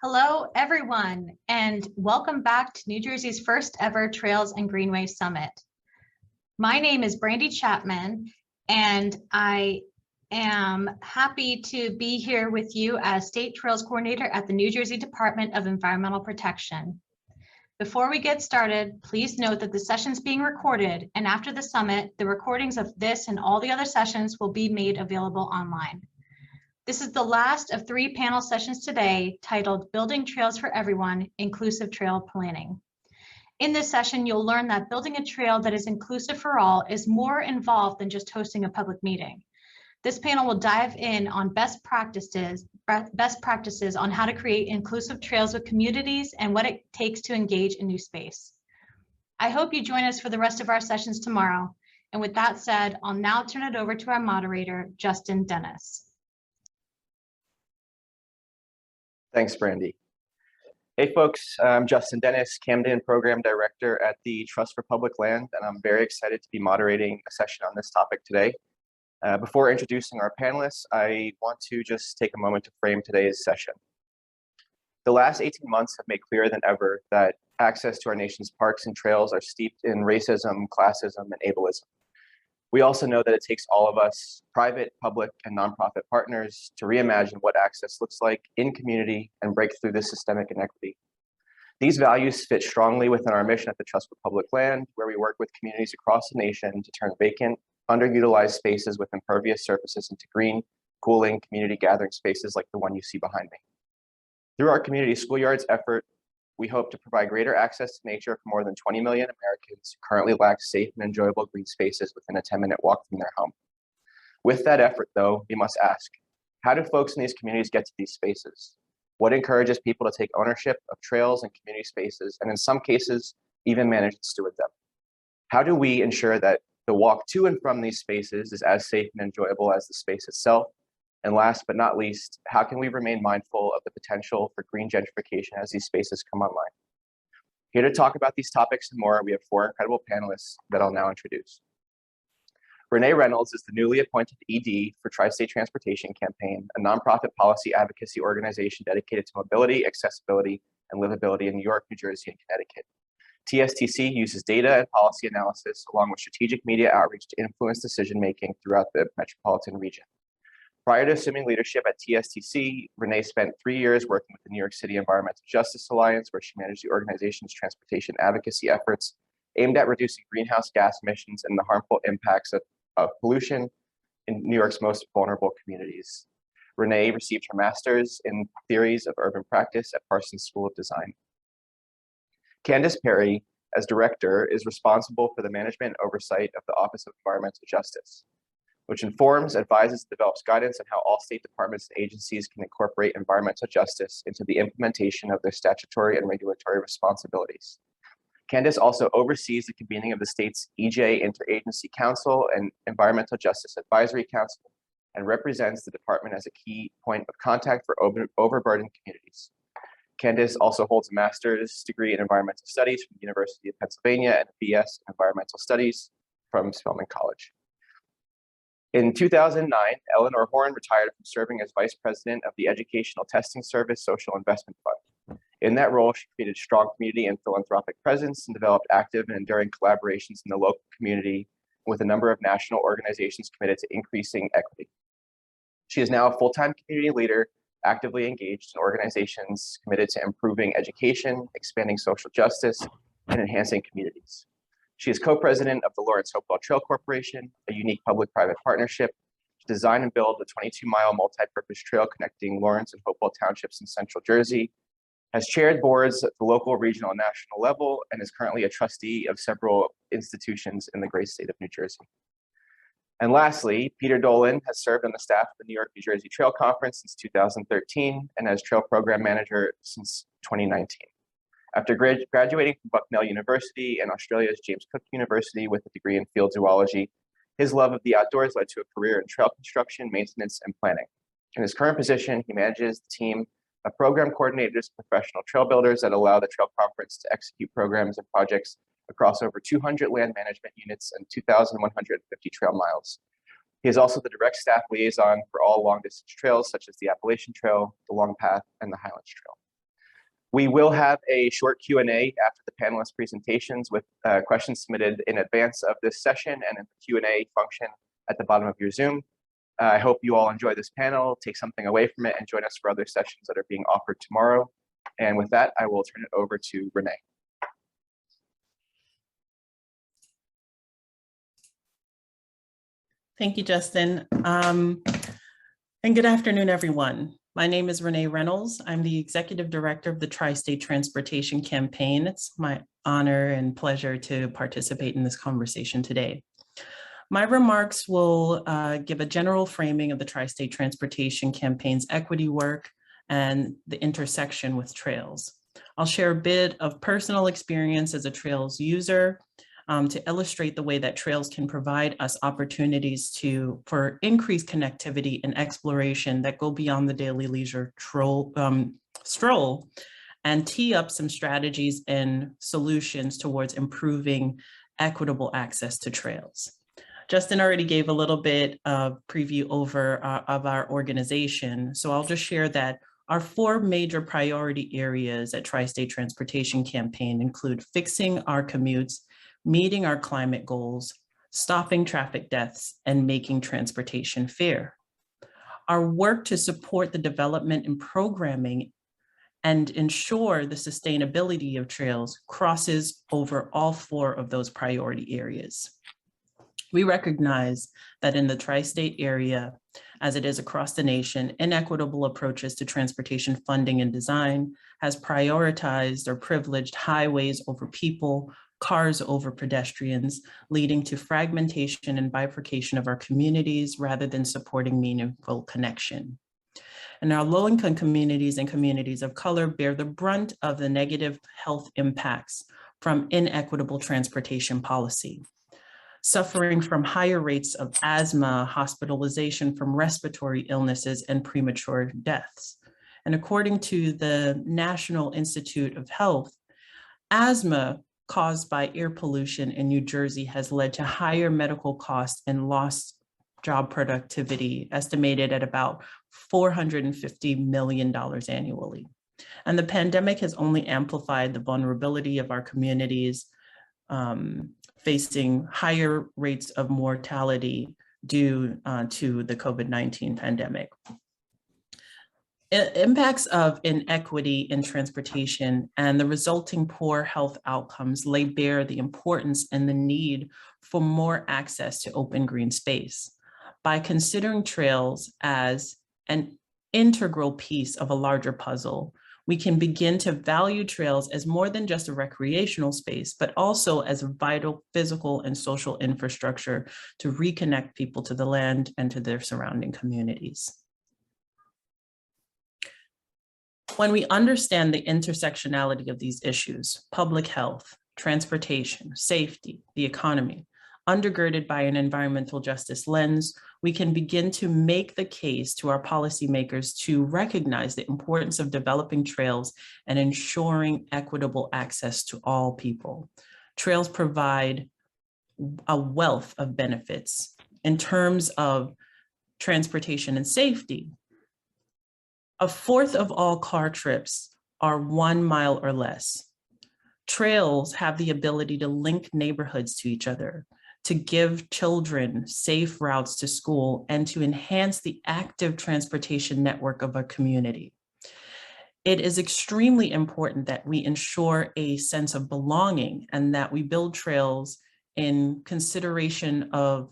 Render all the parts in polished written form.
Hello, everyone, and welcome back to New Jersey's first ever Trails and Greenways Summit. My name is Brandee Chapman, and I am happy to be here with you as State Trails Coordinator at the New Jersey Department of Environmental Protection. Before we get started, please note that the session is being recorded, and after the summit, the recordings of this and all the other sessions will be made available online. This is the last of 3 panel sessions today titled Building Trails for Everyone, Inclusive Trail Planning. In this session, you'll learn that building a trail that is inclusive for all is more involved than just hosting a public meeting. This panel will dive in on best practices on how to create inclusive trails with communities and what it takes to engage in new space. I hope you join us for the rest of our sessions tomorrow. And with that said, I'll now turn it over to our moderator, Justin Dennis. Thanks, Brandee. Hey folks, I'm Justin Dennis, Camden Program Director at the Trust for Public Land, and I'm very excited to be moderating a session on this topic today. Before introducing our panelists, I want to just take a moment to frame today's session. The last 18 months have made clearer than ever that access to our nation's parks and trails are steeped in racism, classism, and ableism. We also know that it takes all of us, private, public, and nonprofit partners, to reimagine what access looks like in community and break through this systemic inequity. These values fit strongly within our mission at the Trust for Public Land, where we work with communities across the nation to turn vacant, underutilized spaces with impervious surfaces into green, cooling, community gathering spaces like the one you see behind me. Through our community schoolyards effort, we hope to provide greater access to nature for more than 20 million Americans who currently lack safe and enjoyable green spaces within a 10-minute walk from their home. With that effort, though, we must ask, how do folks in these communities get to these spaces? What encourages people to take ownership of trails and community spaces, and in some cases, even manage and steward them? How do we ensure that the walk to and from these spaces is as safe and enjoyable as the space itself? And last but not least, how can we remain mindful of the potential for green gentrification as these spaces come online? Here to talk about these topics and more, we have 4 incredible panelists that I'll now introduce. Renae Reynolds is the newly appointed ED for Tri-State Transportation Campaign, a nonprofit policy advocacy organization dedicated to mobility, accessibility, and livability in New York, New Jersey, and Connecticut. TSTC uses data and policy analysis along with strategic media outreach to influence decision-making throughout the metropolitan region. Prior to assuming leadership at TSTC, Renae spent 3 years working with the New York City Environmental Justice Alliance, where she managed the organization's transportation advocacy efforts aimed at reducing greenhouse gas emissions and the harmful impacts of pollution in New York's most vulnerable communities. Renae received her master's in theories of urban practice at Parsons School of Design. Kandyce Perry, as director, is responsible for the management and oversight of the Office of Environmental Justice, which informs, advises, and develops guidance on how all state departments and agencies can incorporate environmental justice into the implementation of their statutory and regulatory responsibilities. Kandyce also oversees the convening of the state's EJ Interagency Council and Environmental Justice Advisory Council, and represents the department as a key point of contact for overburdened communities. Kandyce also holds a master's degree in environmental studies from the University of Pennsylvania and a BS in environmental studies from Spelman College. In 2009, Eleanor Horne retired from serving as vice president of the Educational Testing Service Social Investment Fund. In that role, she created strong community and philanthropic presence and developed active and enduring collaborations in the local community with a number of national organizations committed to increasing equity. She is now a full-time community leader, actively engaged in organizations committed to improving education, expanding social justice, and enhancing communities. She is co-president of the Lawrence Hopewell Trail Corporation, a unique public-private partnership to design and build a 22-mile multi-purpose trail connecting Lawrence and Hopewell townships in central Jersey, has chaired boards at the local, regional, and national level, and is currently a trustee of several institutions in the great state of New Jersey. And lastly, Peter Dolan has served on the staff of the New York, New Jersey Trail Conference since 2013 and as trail program manager since 2019. After graduating from Bucknell University and Australia's James Cook University with a degree in field zoology, his love of the outdoors led to a career in trail construction, maintenance, and planning. In his current position, he manages the team of program coordinators, professional trail builders that allow the Trail Conference to execute programs and projects across over 200 land management units and 2,150 trail miles. He is also the direct staff liaison for all long-distance trails, such as the Appalachian Trail, the Long Path, and the Highlands Trail. We will have a short Q&A after the panelist presentations with questions submitted in advance of this session and in the Q&A function at the bottom of your Zoom. I hope you all enjoy this panel, take something away from it, and join us for other sessions that are being offered tomorrow. And with that, I will turn it over to Renae. Thank you, Justin. And good afternoon, everyone. My name is Renae Reynolds. I'm the Executive Director of the Tri-State Transportation Campaign. It's my honor and pleasure to participate in this conversation today. My remarks will give a general framing of the Tri-State Transportation Campaign's equity work and the intersection with trails. I'll share a bit of personal experience as a trails user to illustrate the way that trails can provide us opportunities for increased connectivity and exploration that go beyond the daily leisure stroll, and tee up some strategies and solutions towards improving equitable access to trails. Justin already gave a little bit of preview of our organization, so I'll just share that our 4 major priority areas at Tri-State Transportation Campaign include fixing our commutes, meeting our climate goals, stopping traffic deaths, and making transportation fair. Our work to support the development and programming and ensure the sustainability of trails crosses over all 4 of those priority areas. We recognize that in the tri-state area, as it is across the nation, inequitable approaches to transportation funding and design has prioritized or privileged highways over people, cars over pedestrians, leading to fragmentation and bifurcation of our communities rather than supporting meaningful connection. And our low-income communities and communities of color bear the brunt of the negative health impacts from inequitable transportation policy, suffering from higher rates of asthma, hospitalization from respiratory illnesses, and premature deaths. And according to the National Institute of Health, asthma caused by air pollution in New Jersey has led to higher medical costs and lost job productivity, estimated at about $450 million annually. And the pandemic has only amplified the vulnerability of our communities, facing higher rates of mortality due to the COVID-19 pandemic. Impacts of inequity in transportation and the resulting poor health outcomes lay bare the importance and the need for more access to open green space. By considering trails as an integral piece of a larger puzzle, we can begin to value trails as more than just a recreational space, but also as a vital physical and social infrastructure to reconnect people to the land and to their surrounding communities. When we understand the intersectionality of these issues, public health, transportation, safety, the economy, undergirded by an environmental justice lens, we can begin to make the case to our policymakers to recognize the importance of developing trails and ensuring equitable access to all people. Trails provide a wealth of benefits in terms of transportation and safety. 1/4 of all car trips are 1 mile or less. Trails have the ability to link neighborhoods to each other, to give children safe routes to school, and to enhance the active transportation network of our community. It is extremely important that we ensure a sense of belonging and that we build trails in consideration of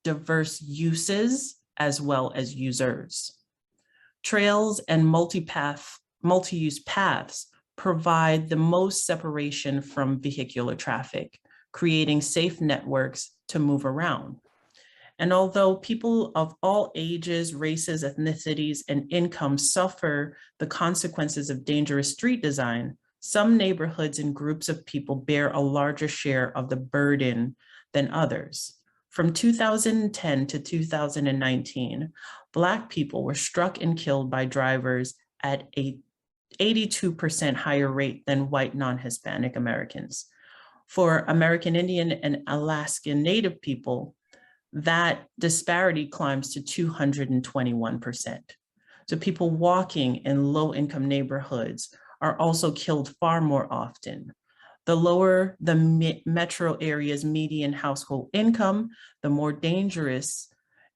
diverse uses as well as users. Trails and multi-use paths provide the most separation from vehicular traffic, creating safe networks to move around. And although people of all ages, races, ethnicities, and incomes suffer the consequences of dangerous street design, some neighborhoods and groups of people bear a larger share of the burden than others. From 2010 to 2019, Black people were struck and killed by drivers at an 82% higher rate than white non-Hispanic Americans. For American Indian and Alaskan Native people, that disparity climbs to 221%. So people walking in low-income neighborhoods are also killed far more often. The lower the metro area's median household income, the more dangerous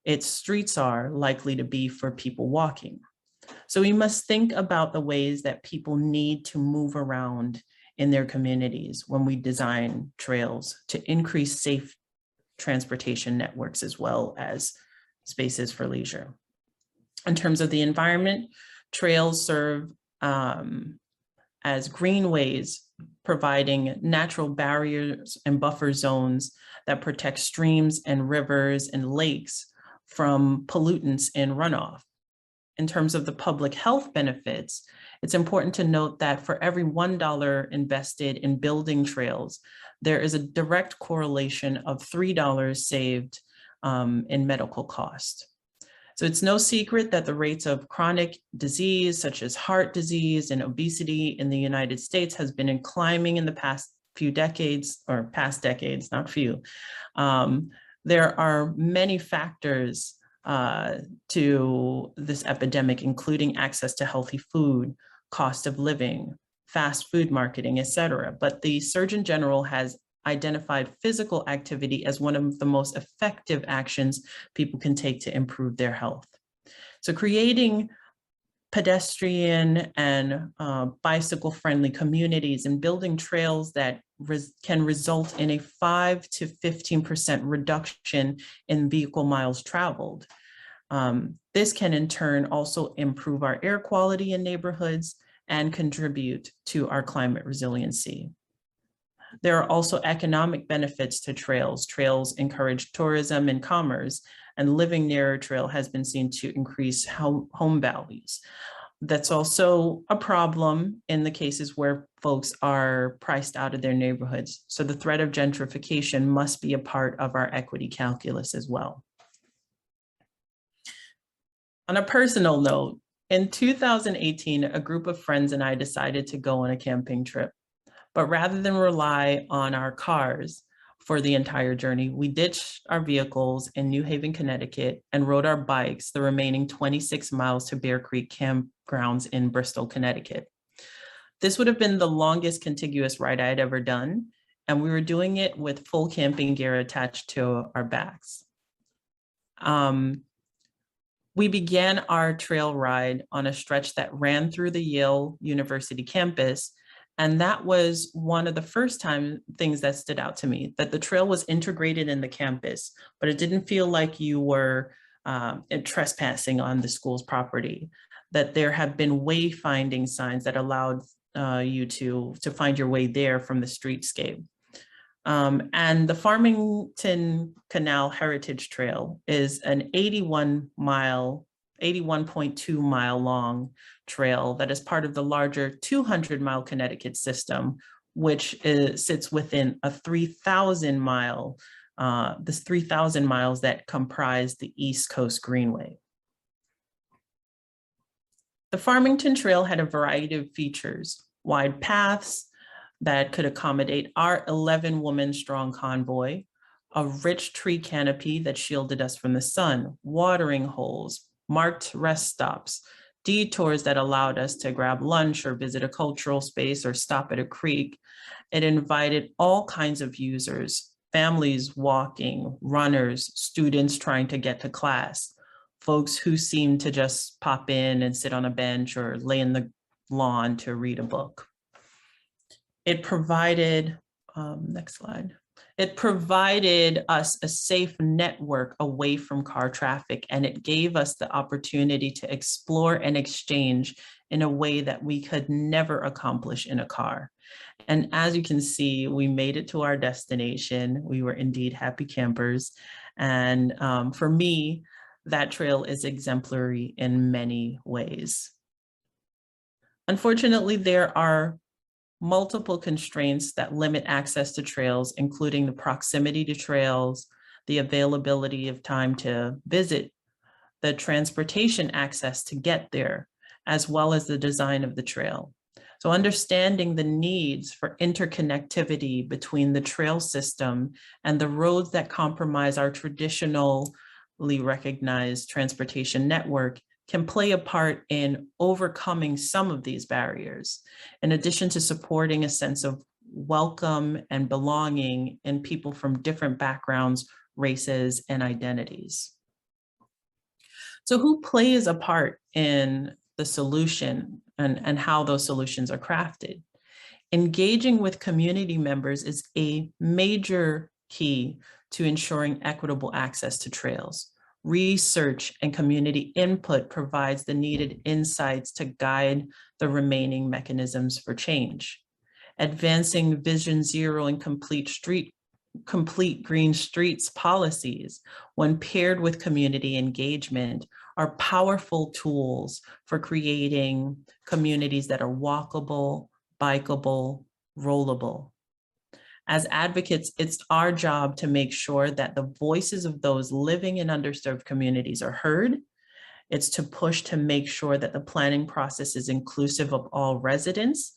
its streets are likely to be for people walking. So we must think about the ways that people need to move around in their communities when we design trails to increase safe transportation networks as well as spaces for leisure. In terms of the environment, trails serve as greenways, providing natural barriers and buffer zones that protect streams and rivers and lakes from pollutants and runoff. In terms of the public health benefits, it's important to note that for every $1 invested in building trails, there is a direct correlation of $3 saved in medical cost. So it's no secret that the rates of chronic disease, such as heart disease and obesity in the United States has been climbing in the past few decades, or past decades, not few. There are many factors to this epidemic, including access to healthy food, cost of living, fast food marketing, et cetera. But the Surgeon General has identified physical activity as one of the most effective actions people can take to improve their health. So creating pedestrian and bicycle-friendly communities and building trails that can result in a 5 to 15% reduction in vehicle miles traveled. This can in turn also improve our air quality in neighborhoods and contribute to our climate resiliency. There are also economic benefits to trails. Trails encourage tourism and commerce, and living near a trail has been seen to increase home values. That's also a problem in the cases where folks are priced out of their neighborhoods. So the threat of gentrification must be a part of our equity calculus as well. On a personal note, in 2018, a group of friends and I decided to go on a camping trip. But rather than rely on our cars for the entire journey, we ditched our vehicles in New Haven, Connecticut, and rode our bikes the remaining 26 miles to Bear Creek campgrounds in Bristol, Connecticut. This would have been the longest contiguous ride I had ever done, and we were doing it with full camping gear attached to our backs. We began our trail ride on a stretch that ran through the Yale University campus. And that was one of the first things that stood out to me, that the trail was integrated in the campus, but it didn't feel like you were trespassing on the school's property, that there have been wayfinding signs that allowed you to find your way there from the streetscape. And the Farmington Canal Heritage Trail is an 81.2 mile long trail that is part of the larger 200-mile Connecticut system, which sits within a 3,000 miles that comprise the East Coast Greenway. The Farmington Trail had a variety of features: wide paths that could accommodate our 11-woman strong convoy, a rich tree canopy that shielded us from the sun, watering holes, marked rest stops, detours that allowed us to grab lunch or visit a cultural space or stop at a creek. It invited all kinds of users, families walking, runners, students trying to get to class, folks who seemed to just pop in and sit on a bench or lay in the lawn to read a book. It provided, next slide. It provided us a safe network away from car traffic, and it gave us the opportunity to explore and exchange in a way that we could never accomplish in a car. And as you can see, we made it to our destination. We were indeed happy campers. And for me, that trail is exemplary in many ways. Unfortunately, there are multiple constraints that limit access to trails, including the proximity to trails, the availability of time to visit, the transportation access to get there, as well as the design of the trail. So understanding the needs for interconnectivity between the trail system and the roads that compromise our traditionally recognized transportation network can play a part in overcoming some of these barriers, in addition to supporting a sense of welcome and belonging in people from different backgrounds, races, and identities. So who plays a part in the solution and how those solutions are crafted? Engaging with community members is a major key to ensuring equitable access to trails. Research and community input provides the needed insights to guide the remaining mechanisms for change. Advancing Vision Zero and complete green streets policies, when paired with community engagement, are powerful tools for creating communities that are walkable, bikeable, rollable. As advocates, it's our job to make sure that the voices of those living in underserved communities are heard. It's to push to make sure that the planning process is inclusive of all residents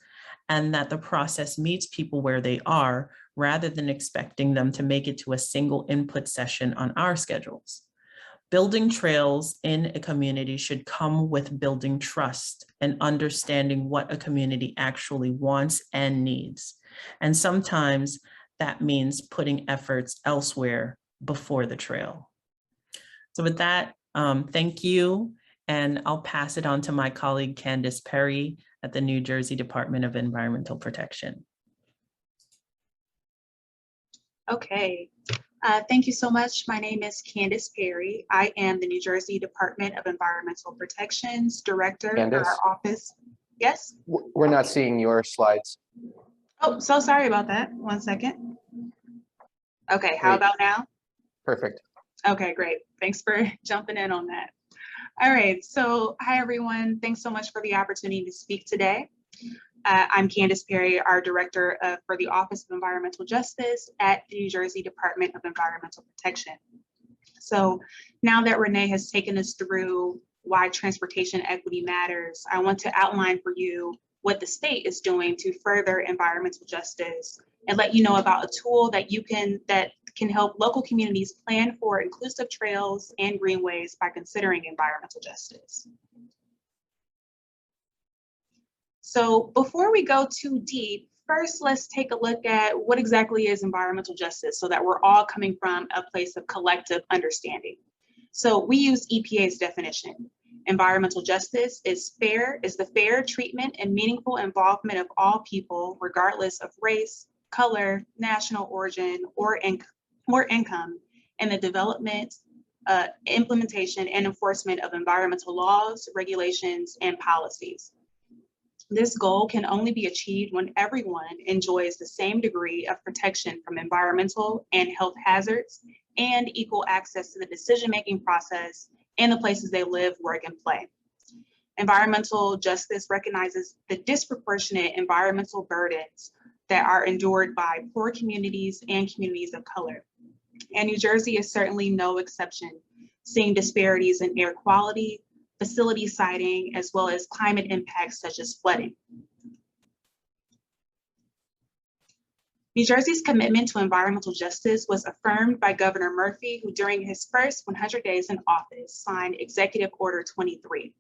and that the process meets people where they are, rather than expecting them to make it to a single input session on our schedules. Building trails in a community should come with building trust and understanding what a community actually wants and needs. And sometimes that means putting efforts elsewhere before the trail. So with that, thank you. And I'll pass it on to my colleague, Kandyce Perry at the New Jersey Department of Environmental Protection. Okay, thank you so much. My name is Kandyce Perry. I am the New Jersey Department of Environmental Protection's Director for our office. Yes? We're not seeing your slides. Oh, so sorry about that. 1 second. Okay, how about now? Perfect. Okay, great. Thanks for jumping in on that. All right, so hi everyone. Thanks so much for the opportunity to speak today. I'm Kandyce Perry, our Director for the Office of Environmental Justice at the New Jersey Department of Environmental Protection. So now that Renae has taken us through why transportation equity matters, I want to outline for you what the state is doing to further environmental justice and let you know about a tool that can help local communities plan for inclusive trails and greenways by considering environmental justice. So before we go too deep, first let's take a look at what exactly is environmental justice so that we're all coming from a place of collective understanding. So we use EPA's definition. Environmental justice is the fair treatment and meaningful involvement of all people, regardless of race, color, national origin, or income, in the development, implementation, and enforcement of environmental laws, regulations, and policies. This goal can only be achieved when everyone enjoys the same degree of protection from environmental and health hazards and equal access to the decision-making process in the places they live, work, and play. Environmental justice recognizes the disproportionate environmental burdens that are endured by poor communities and communities of color. And New Jersey is certainly no exception, seeing disparities in air quality, facility siting, as well as climate impacts such as flooding. New Jersey's commitment to environmental justice was affirmed by Governor Murphy, who during his first 100 days in office signed Executive Order 23,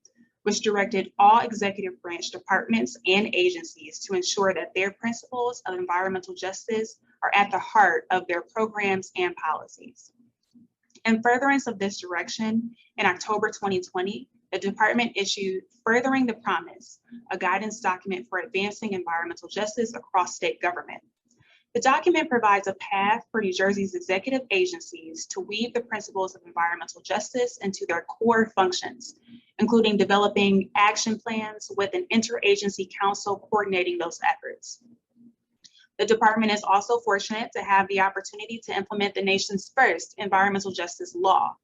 which directed all executive branch departments and agencies to ensure that their principles of environmental justice are at the heart of their programs and policies. In furtherance of this direction, in October 2020, the department issued Furthering the Promise, a guidance document for advancing environmental justice across state government. The document provides a path for New Jersey's executive agencies to weave the principles of environmental justice into their core functions, including developing action plans with an interagency council coordinating those efforts. The department is also fortunate to have the opportunity to implement the nation's first environmental justice law.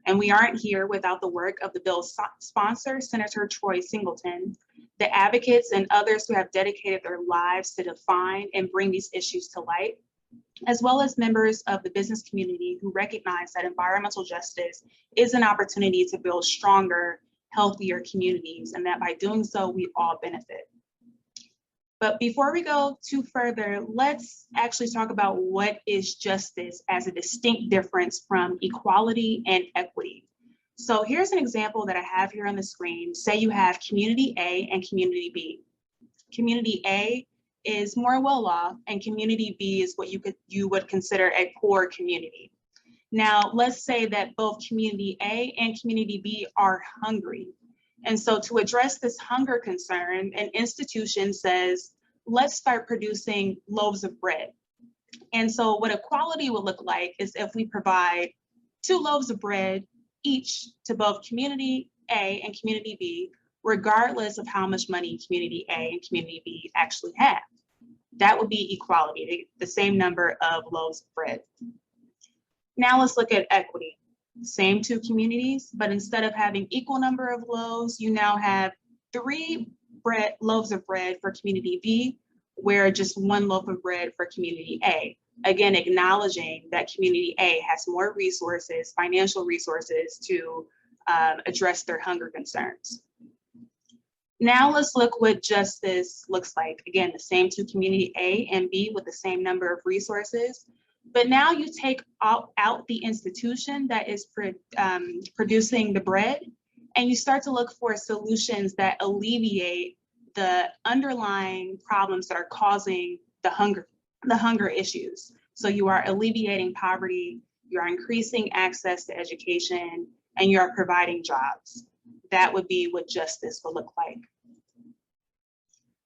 And we aren't here without the work of the bill's sponsor, Senator Troy Singleton, the advocates and others who have dedicated their lives to define and bring these issues to light, as well as members of the business community who recognize that environmental justice is an opportunity to build stronger, healthier communities, and that by doing so, we all benefit. But before we go too further, let's actually talk about what is justice as a distinct difference from equality and equity. So here's an example that I have here on the screen. Say you have community A and community B. Community A is more well off, and community B is what you would consider a poor community. Now, let's say that both community A and community B are hungry. And so to address this hunger concern, an institution says, let's start producing loaves of bread. And so what equality would look like is if we provide 2 loaves of bread each to both community A and community B, regardless of how much money community A and community B actually have. That would be equality, the same number of loaves of bread. Now let's look at equity. Same 2 communities, but instead of having equal number of loaves, you now have 3 loaves of bread for community B, where just 1 loaf of bread for community A. Again, acknowledging that community A has more resources, financial resources to address their hunger concerns. Now let's look what justice looks like. Again, the same 2 community A and B with the same number of resources, but now you take out the institution that is producing the bread, and you start to look for solutions that alleviate the underlying problems that are causing the hunger issues. So you are alleviating poverty, you are increasing access to education, and you are providing jobs. That would be what justice would look like.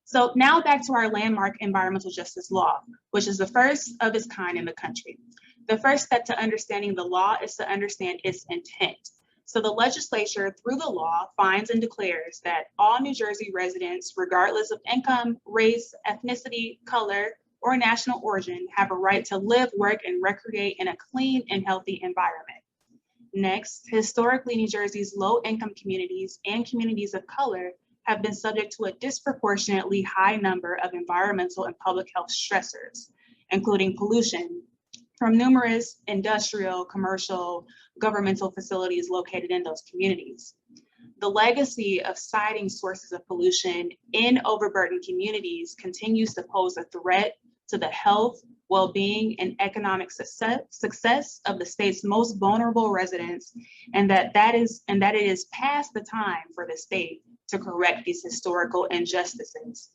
So now back to our landmark environmental justice law, which is the first of its kind in the country. The first step to understanding the law is to understand its intent. So the legislature, through the law, finds and declares that all New Jersey residents, regardless of income, race, ethnicity, color, or national origin, have a right to live, work, and recreate in a clean and healthy environment. Next, historically, New Jersey's low-income communities and communities of color have been subject to a disproportionately high number of environmental and public health stressors, including pollution from numerous industrial, commercial, governmental facilities located in those communities. The legacy of citing sources of pollution in overburdened communities continues to pose a threat to the health, well-being, and economic success of the state's most vulnerable residents, and that it is past the time for the state to correct these historical injustices.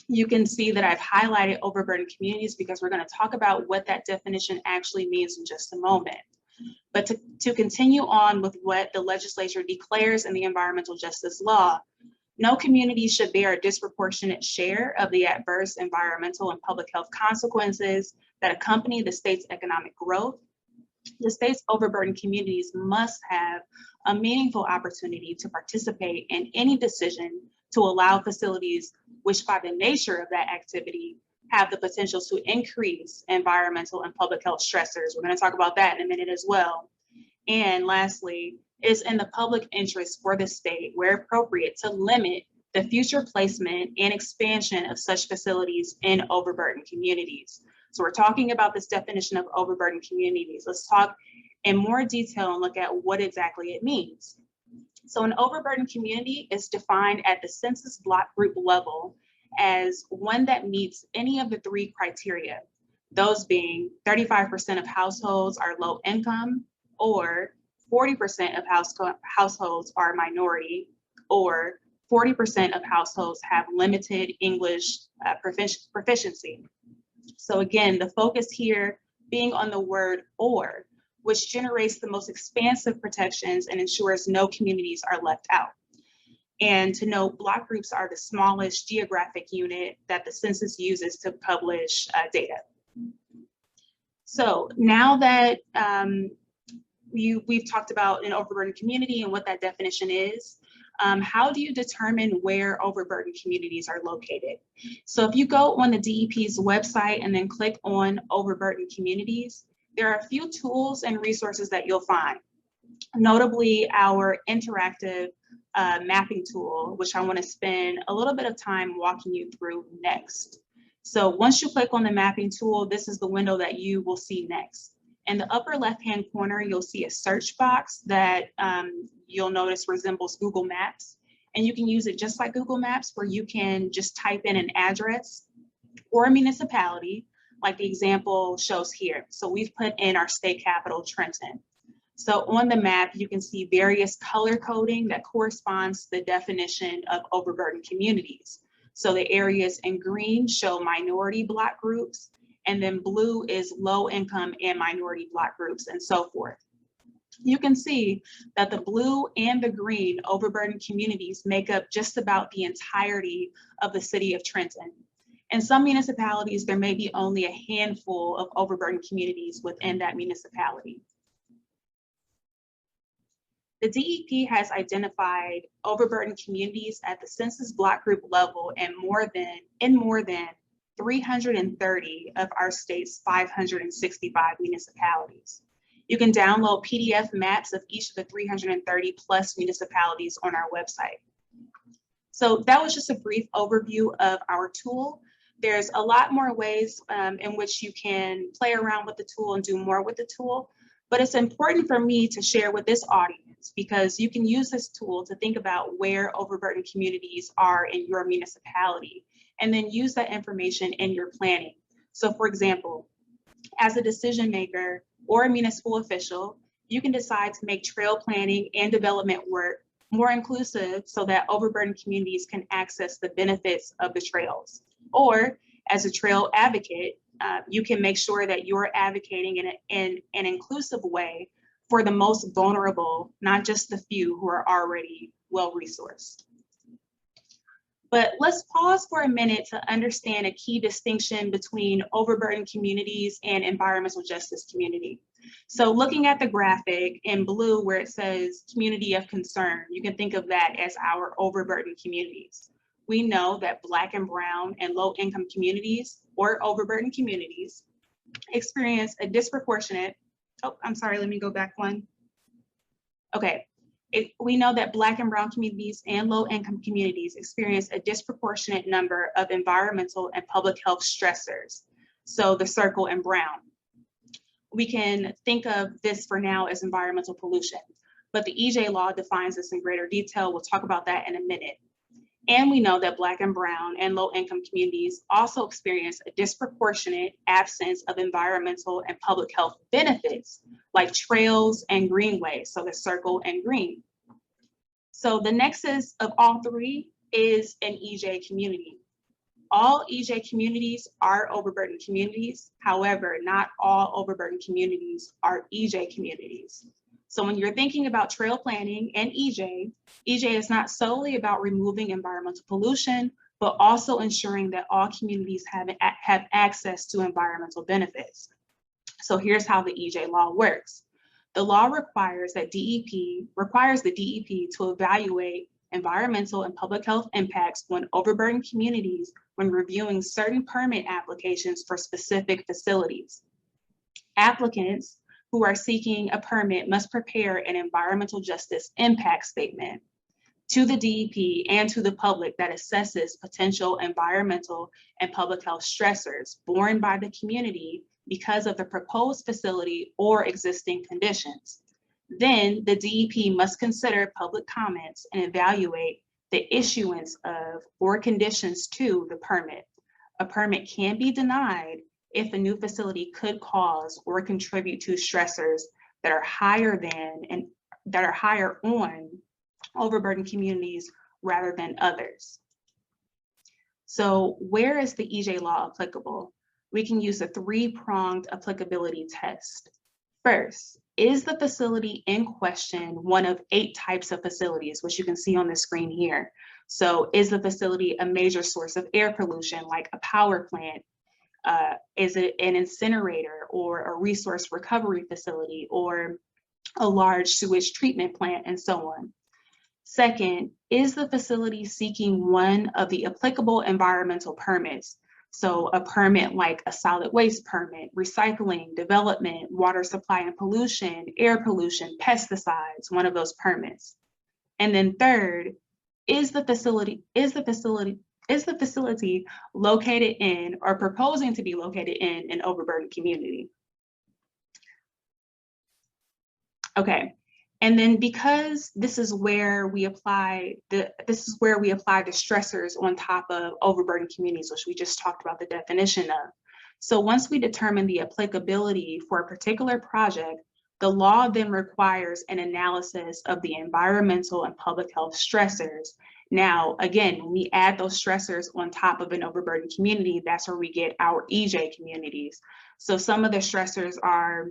You can see that I've highlighted overburdened communities because we're going to talk about what that definition actually means in just a moment. But to continue on with what the legislature declares in the environmental justice law, no community should bear a disproportionate share of the adverse environmental and public health consequences that accompany the state's economic growth. The state's overburdened communities must have a meaningful opportunity to participate in any decision to allow facilities which, by the nature of that activity, have the potential to increase environmental and public health stressors. We're going to talk about that in a minute as well. And lastly, it is in the public interest for the state, where appropriate, to limit the future placement and expansion of such facilities in overburdened communities. So we're talking about this definition of overburdened communities. Let's talk in more detail and look at what exactly it means. So an overburdened community is defined at the census block group level as one that meets any of the 3 criteria, those being 35% of households are low income, or 40% of households are minority, or 40% of households have limited English proficiency. So again, the focus here being on the word or, which generates the most expansive protections and ensures no communities are left out. And to note, block groups are the smallest geographic unit that the census uses to publish data. So now that we've talked about an overburdened community and what that definition is, how do you determine where overburdened communities are located? So if you go on the DEP's website and then click on overburdened communities, there are a few tools and resources that you'll find. Notably, our interactive mapping tool, which I want to spend a little bit of time walking you through next. So once you click on the mapping tool, this is the window that you will see next. In the upper left-hand corner, you'll see a search box that you'll notice resembles Google Maps. And you can use it just like Google Maps, where you can just type in an address or a municipality, like the example shows here. So we've put in our state capital, Trenton. So on the map, you can see various color coding that corresponds to the definition of overburdened communities. So the areas in green show minority block groups, and then blue is low income and minority block groups, and so forth. You can see that the blue and the green overburdened communities make up just about the entirety of the city of Trenton. In some municipalities, there may be only a handful of overburdened communities within that municipality. The DEP has identified overburdened communities at the census block group level in more than 330 of our state's 565 municipalities. You can download PDF maps of each of the 330 plus municipalities on our website. So that was just a brief overview of our tool. There's a lot more ways in which you can play around with the tool and do more with the tool, but it's important for me to share with this audience because you can use this tool to think about where overburdened communities are in your municipality and then use that information in your planning. So for example, as a decision maker or a municipal official, you can decide to make trail planning and development work more inclusive so that overburdened communities can access the benefits of the trails. Or as a trail advocate, you can make sure that you're advocating in an inclusive way for the most vulnerable, not just the few who are already well-resourced. But let's pause for a minute to understand a key distinction between overburdened communities and environmental justice community. So looking at the graphic in blue where it says community of concern, you can think of that as our overburdened communities. We know that Black and Brown and low-income communities or overburdened communities experience a disproportionate, let me go back one. Okay, we know that Black and Brown communities and low-income communities experience a disproportionate number of environmental and public health stressors. So the circle in brown. We can think of this for now as environmental pollution, but the EJ law defines this in greater detail. We'll talk about that in a minute. And we know that Black and Brown and low-income communities also experience a disproportionate absence of environmental and public health benefits like trails and greenways, so the circle and green. So the nexus of all three is an EJ community. All EJ communities are overburdened communities. However, not all overburdened communities are EJ communities. So when you're thinking about trail planning and EJ is not solely about removing environmental pollution, but also ensuring that all communities have access to environmental benefits. So here's how the EJ law works. The law requires the DEP to evaluate environmental and public health impacts on overburdened communities when reviewing certain permit applications for specific facilities. Applicants who are seeking a permit must prepare an environmental justice impact statement to the DEP and to the public that assesses potential environmental and public health stressors borne by the community because of the proposed facility or existing conditions. Then the DEP must consider public comments and evaluate the issuance of or conditions to the permit. A permit can be denied if a new facility could cause or contribute to stressors that are higher on overburdened communities rather than others. So where is the EJ law applicable? We can use a three-pronged applicability test. First, is the facility in question one of 8 types of facilities, which you can see on the screen here? So is the facility a major source of air pollution like a power plant? Is it an incinerator or a resource recovery facility or a large sewage treatment plant and so on? Second, is the facility seeking one of the applicable environmental permits? So a permit like a solid waste permit, recycling, development, water supply and pollution, air pollution, pesticides, one of those permits. And then third, is the facility located in or proposing to be located in an overburdened community? Okay, and then because this is where we apply the stressors on top of overburdened communities, which we just talked about the definition of. So once we determine the applicability for a particular project, The law then requires an analysis of the environmental and public health stressors. Now, again, when we add those stressors on top of an overburdened community, that's where we get our EJ communities. So some of the stressors are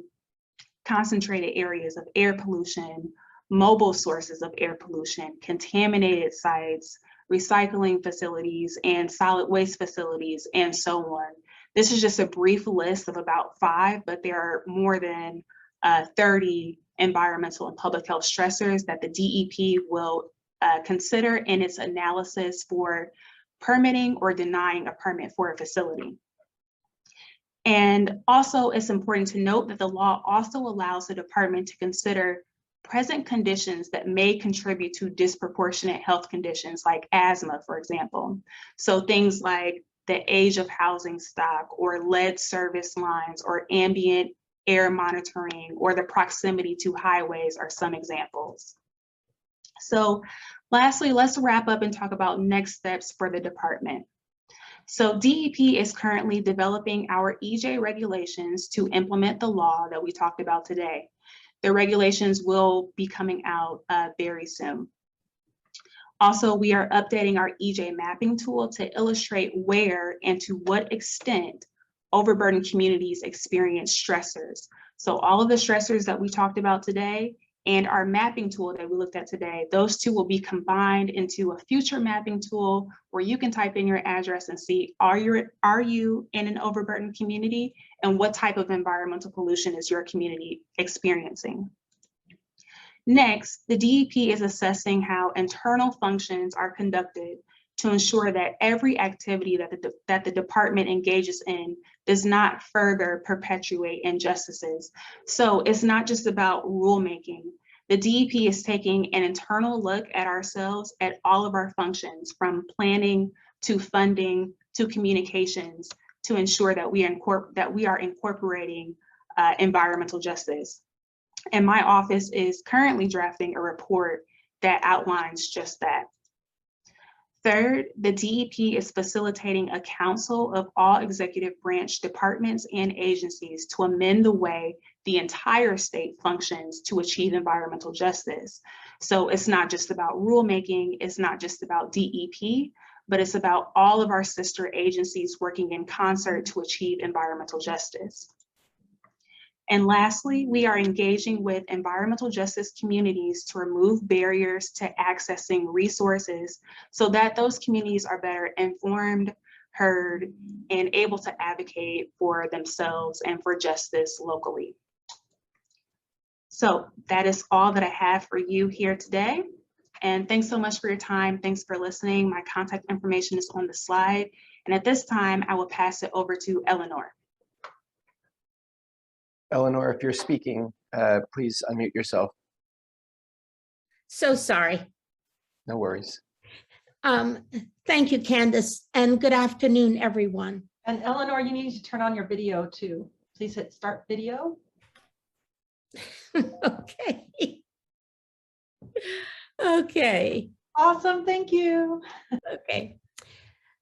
concentrated areas of air pollution, mobile sources of air pollution, contaminated sites, recycling facilities, and solid waste facilities, and so on. This is just a brief list of about 5, but there are more than 30 environmental and public health stressors that the DEP will consider in its analysis for permitting or denying a permit for a facility. And also, it's important to note that the law also allows the department to consider present conditions that may contribute to disproportionate health conditions like asthma, for example. So things like the age of housing stock or lead service lines or ambient air monitoring or the proximity to highways are some examples. So lastly, let's wrap up and talk about next steps for the department. So DEP is currently developing our EJ regulations to implement the law that we talked about today. The regulations will be coming out very soon. Also, we are updating our EJ mapping tool to illustrate where and to what extent overburdened communities experience stressors. So all of the stressors that we talked about today and our mapping tool that we looked at today, those two will be combined into a future mapping tool where you can type in your address and see, are you in an overburdened community, and what type of environmental pollution is your community experiencing? Next, the DEP is assessing how internal functions are conducted to ensure that every activity that the department engages in does not further perpetuate injustices. So it's not just about rulemaking. The DEP is taking an internal look at ourselves, at all of our functions, from planning to funding to communications, to ensure that we are incorporating environmental justice. And my office is currently drafting a report that outlines just that. Third, the DEP is facilitating a council of all executive branch departments and agencies to amend the way the entire state functions to achieve environmental justice. So it's not just about rulemaking, it's not just about DEP, but it's about all of our sister agencies working in concert to achieve environmental justice. And lastly, we are engaging with environmental justice communities to remove barriers to accessing resources so that those communities are better informed, heard, and able to advocate for themselves and for justice locally. So that is all that I have for you here today. And thanks so much for your time. Thanks for listening. My contact information is on the slide. And at this time, I will pass it over to Eleanor. Eleanor, if you're speaking, please unmute yourself. So sorry. No worries. Thank you, Kandyce, and good afternoon, everyone. And Eleanor, you need to turn on your video too. Please hit start video. Okay. Okay. Awesome, thank you. Okay.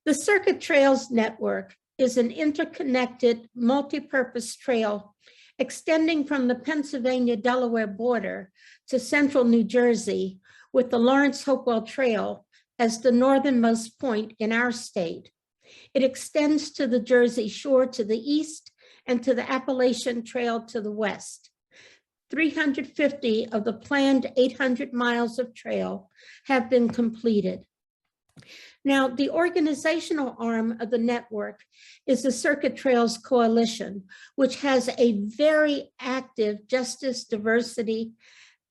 The Circuit Trails Network is an interconnected, multi-purpose trail extending from the Pennsylvania-Delaware border to central New Jersey, with the Lawrence-Hopewell Trail as the northernmost point in our state. It extends to the Jersey Shore to the east and to the Appalachian Trail to the west. 350 of the planned 800 miles of trail have been completed. Now, the organizational arm of the network is the Circuit Trails Coalition, which has a very active justice, diversity,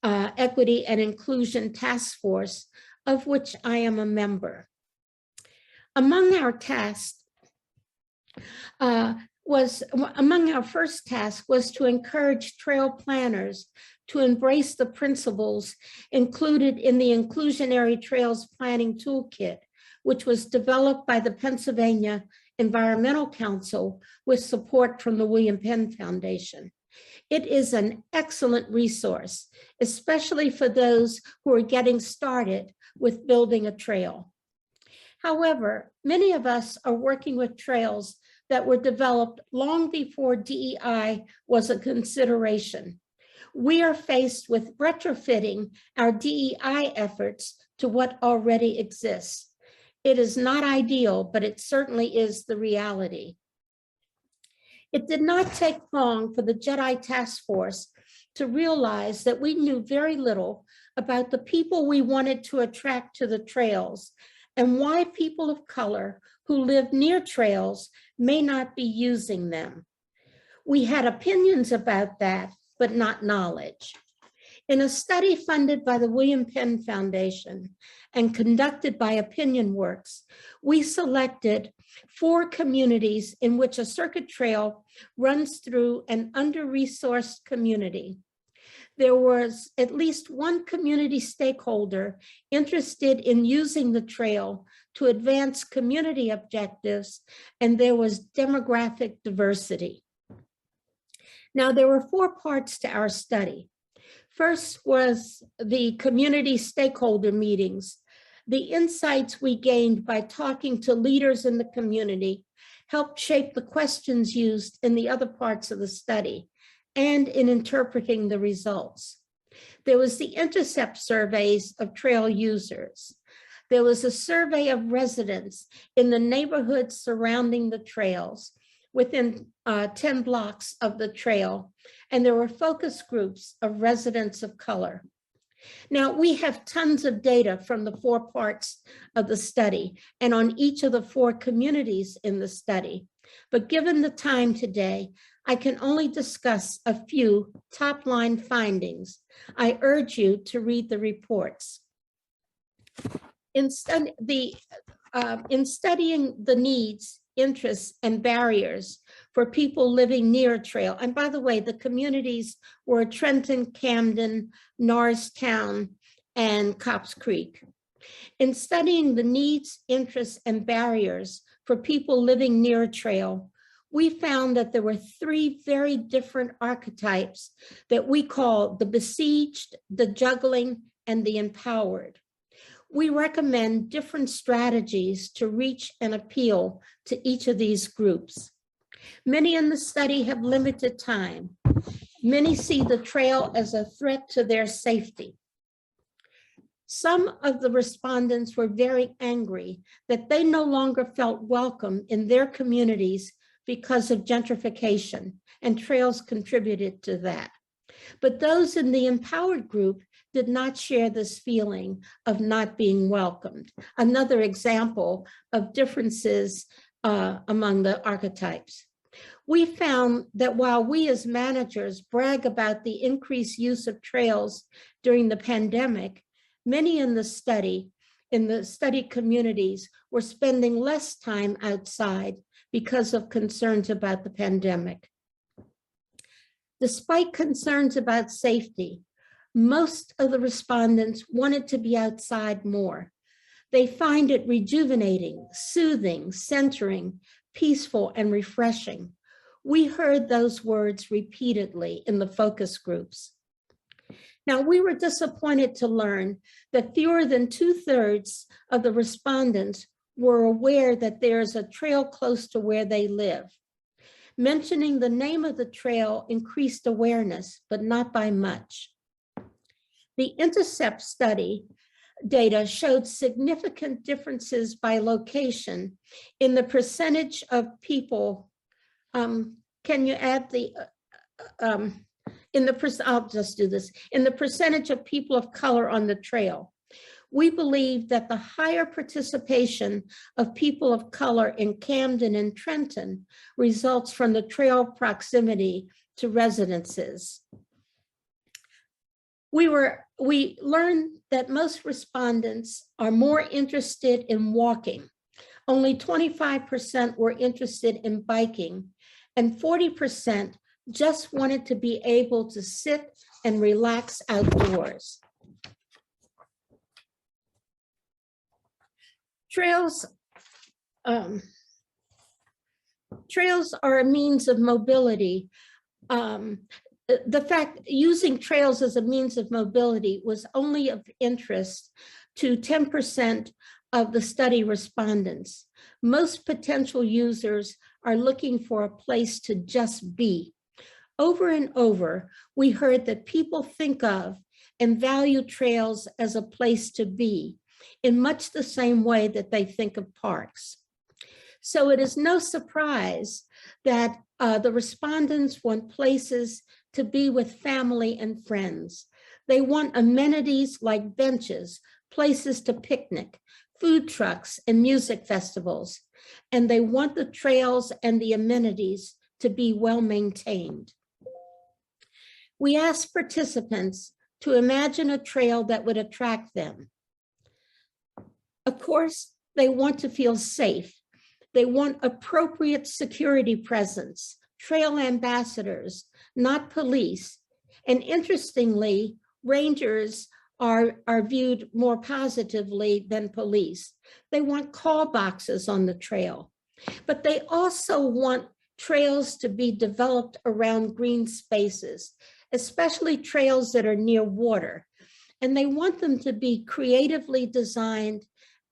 equity, and inclusion task force, of which I am a member. Among our tasks among our first task was to encourage trail planners to embrace the principles included in the Inclusionary Trails Planning Toolkit, which was developed by the Pennsylvania Environmental Council with support from the William Penn Foundation. It is an excellent resource, especially for those who are getting started with building a trail. However, many of us are working with trails that were developed long before DEI was a consideration. We are faced with retrofitting our DEI efforts to what already exists. It is not ideal, but it certainly is the reality. It did not take long for the Jedi Task Force to realize that we knew very little about the people we wanted to attract to the trails and why people of color who live near trails may not be using them. We had opinions about that, but not knowledge. In a study funded by the William Penn Foundation and conducted by Opinion Works, we selected 4 communities in which a circuit trail runs through an under-resourced community. There was at least one community stakeholder interested in using the trail to advance community objectives, and there was demographic diversity. Now, there were 4 parts to our study. First was the community stakeholder meetings. The insights we gained by talking to leaders in the community helped shape the questions used in the other parts of the study and in interpreting the results. There was the intercept surveys of trail users. There was a survey of residents in the neighborhoods surrounding the trails within 10 blocks of the trail, and there were focus groups of residents of color. Now, we have tons of data from the 4 parts of the study and on each of the 4 communities in the study, but given the time today, I can only discuss a few top-line findings. I urge you to read the reports. In studying the needs, interests, and barriers for people living near a trail. And by the way, the communities were Trenton, Camden, Norristown, and Copps Creek. In studying the needs, interests, and barriers for people living near a trail, we found that there were 3 very different archetypes that we call the besieged, the juggling, and the empowered. We recommend different strategies to reach and appeal to each of these groups. Many in the study have limited time. Many see the trail as a threat to their safety. Some of the respondents were very angry that they no longer felt welcome in their communities because of gentrification, and trails contributed to that. But those in the empowered group did not share this feeling of not being welcomed. Another example of differences among the archetypes. We found that while we as managers brag about the increased use of trails during the pandemic, many in the study communities were spending less time outside because of concerns about the pandemic. Despite concerns about safety, most of the respondents wanted to be outside more. They find it rejuvenating, soothing, centering, peaceful, and refreshing. We heard those words repeatedly in the focus groups. Now, we were disappointed to learn that fewer than 2/3 of the respondents were aware that there's a trail close to where they live. Mentioning the name of the trail increased awareness, but not by much. The intercept study data showed significant differences by location in the percentage of people. Can you add the, I'll just do this, in the percentage of people of color on the trail. We believe that the higher participation of people of color in Camden and Trenton results from the trail proximity to residences. We learned that most respondents are more interested in walking. Only 25% were interested in biking, and 40% just wanted to be able to sit and relax outdoors. Trails are a means of mobility. The fact using trails as a means of mobility was only of interest to 10% of the study respondents. Most potential users are looking for a place to just be. Over and over, we heard that people think of and value trails as a place to be in much the same way that they think of parks. So it is no surprise that the respondents want places to be with family and friends. They want amenities like benches, places to picnic, food trucks, and music festivals. And they want the trails and the amenities to be well maintained. We asked participants to imagine a trail that would attract them. Of course, they want to feel safe. They want appropriate security presence, trail ambassadors, not police. And interestingly, rangers are viewed more positively than police. They want call boxes on the trail, but they also want trails to be developed around green spaces, especially trails that are near water. And they want them to be creatively designed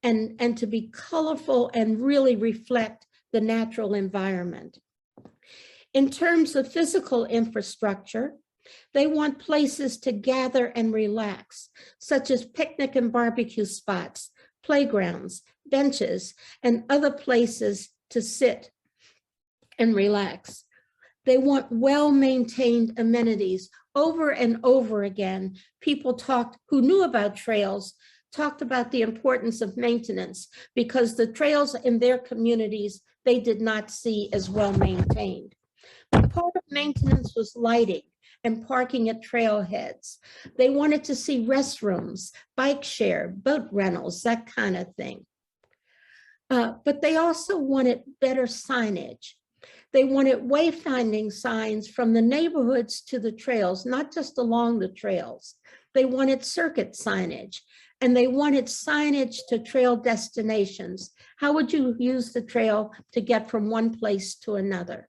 and to be colorful and really reflect the natural environment. In terms of physical infrastructure, they want places to gather and relax, such as picnic and barbecue spots, playgrounds, benches, and other places to sit and relax. They want well-maintained amenities. Over and over again, people who knew about trails talked about the importance of maintenance because the trails in their communities they did not see as well maintained. But part of maintenance was lighting and parking at trailheads. They wanted to see restrooms, bike share, boat rentals, that kind of thing. But they also wanted better signage. They wanted wayfinding signs from the neighborhoods to the trails, not just along the trails. They wanted circuit signage, and they wanted signage to trail destinations. How would you use the trail to get from one place to another?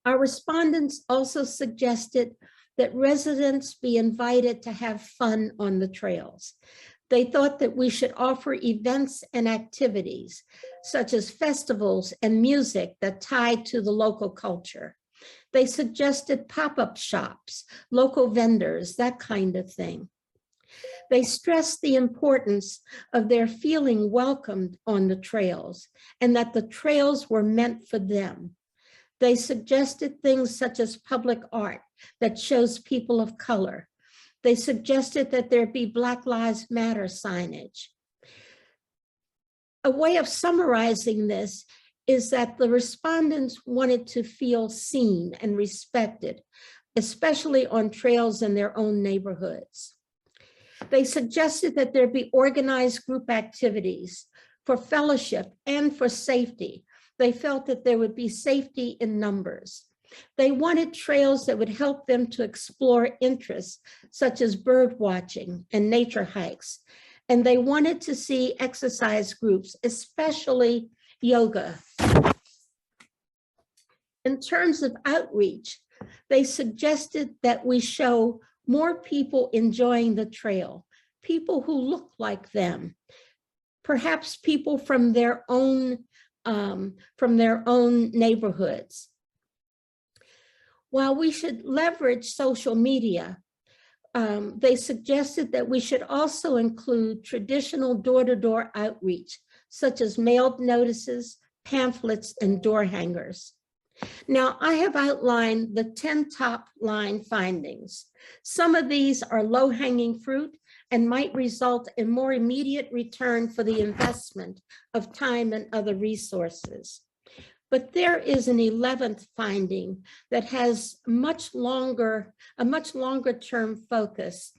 Our respondents also suggested that residents be invited to have fun on the trails. They thought that we should offer events and activities, such as festivals and music that tied to the local culture. They suggested pop-up shops, local vendors, that kind of thing. They stressed the importance of their feeling welcomed on the trails and that the trails were meant for them. They suggested things such as public art that shows people of color. They suggested that there be Black Lives Matter signage. A way of summarizing this is that the respondents wanted to feel seen and respected, especially on trails in their own neighborhoods. They suggested that there be organized group activities for fellowship and for safety. They felt that there would be safety in numbers. They wanted trails that would help them to explore interests such as bird watching and nature hikes. And they wanted to see exercise groups, especially yoga. In terms of outreach, they suggested that we show more people enjoying the trail, people who look like them, perhaps people from their own neighborhoods. While we should leverage social media, they suggested that we should also include traditional door-to-door outreach, such as mailed notices, pamphlets, and door hangers. Now, I have outlined the 10 top line findings. Some of these are low-hanging fruit and might result in more immediate return for the investment of time and other resources. But there is an 11th finding that has a much longer term focus,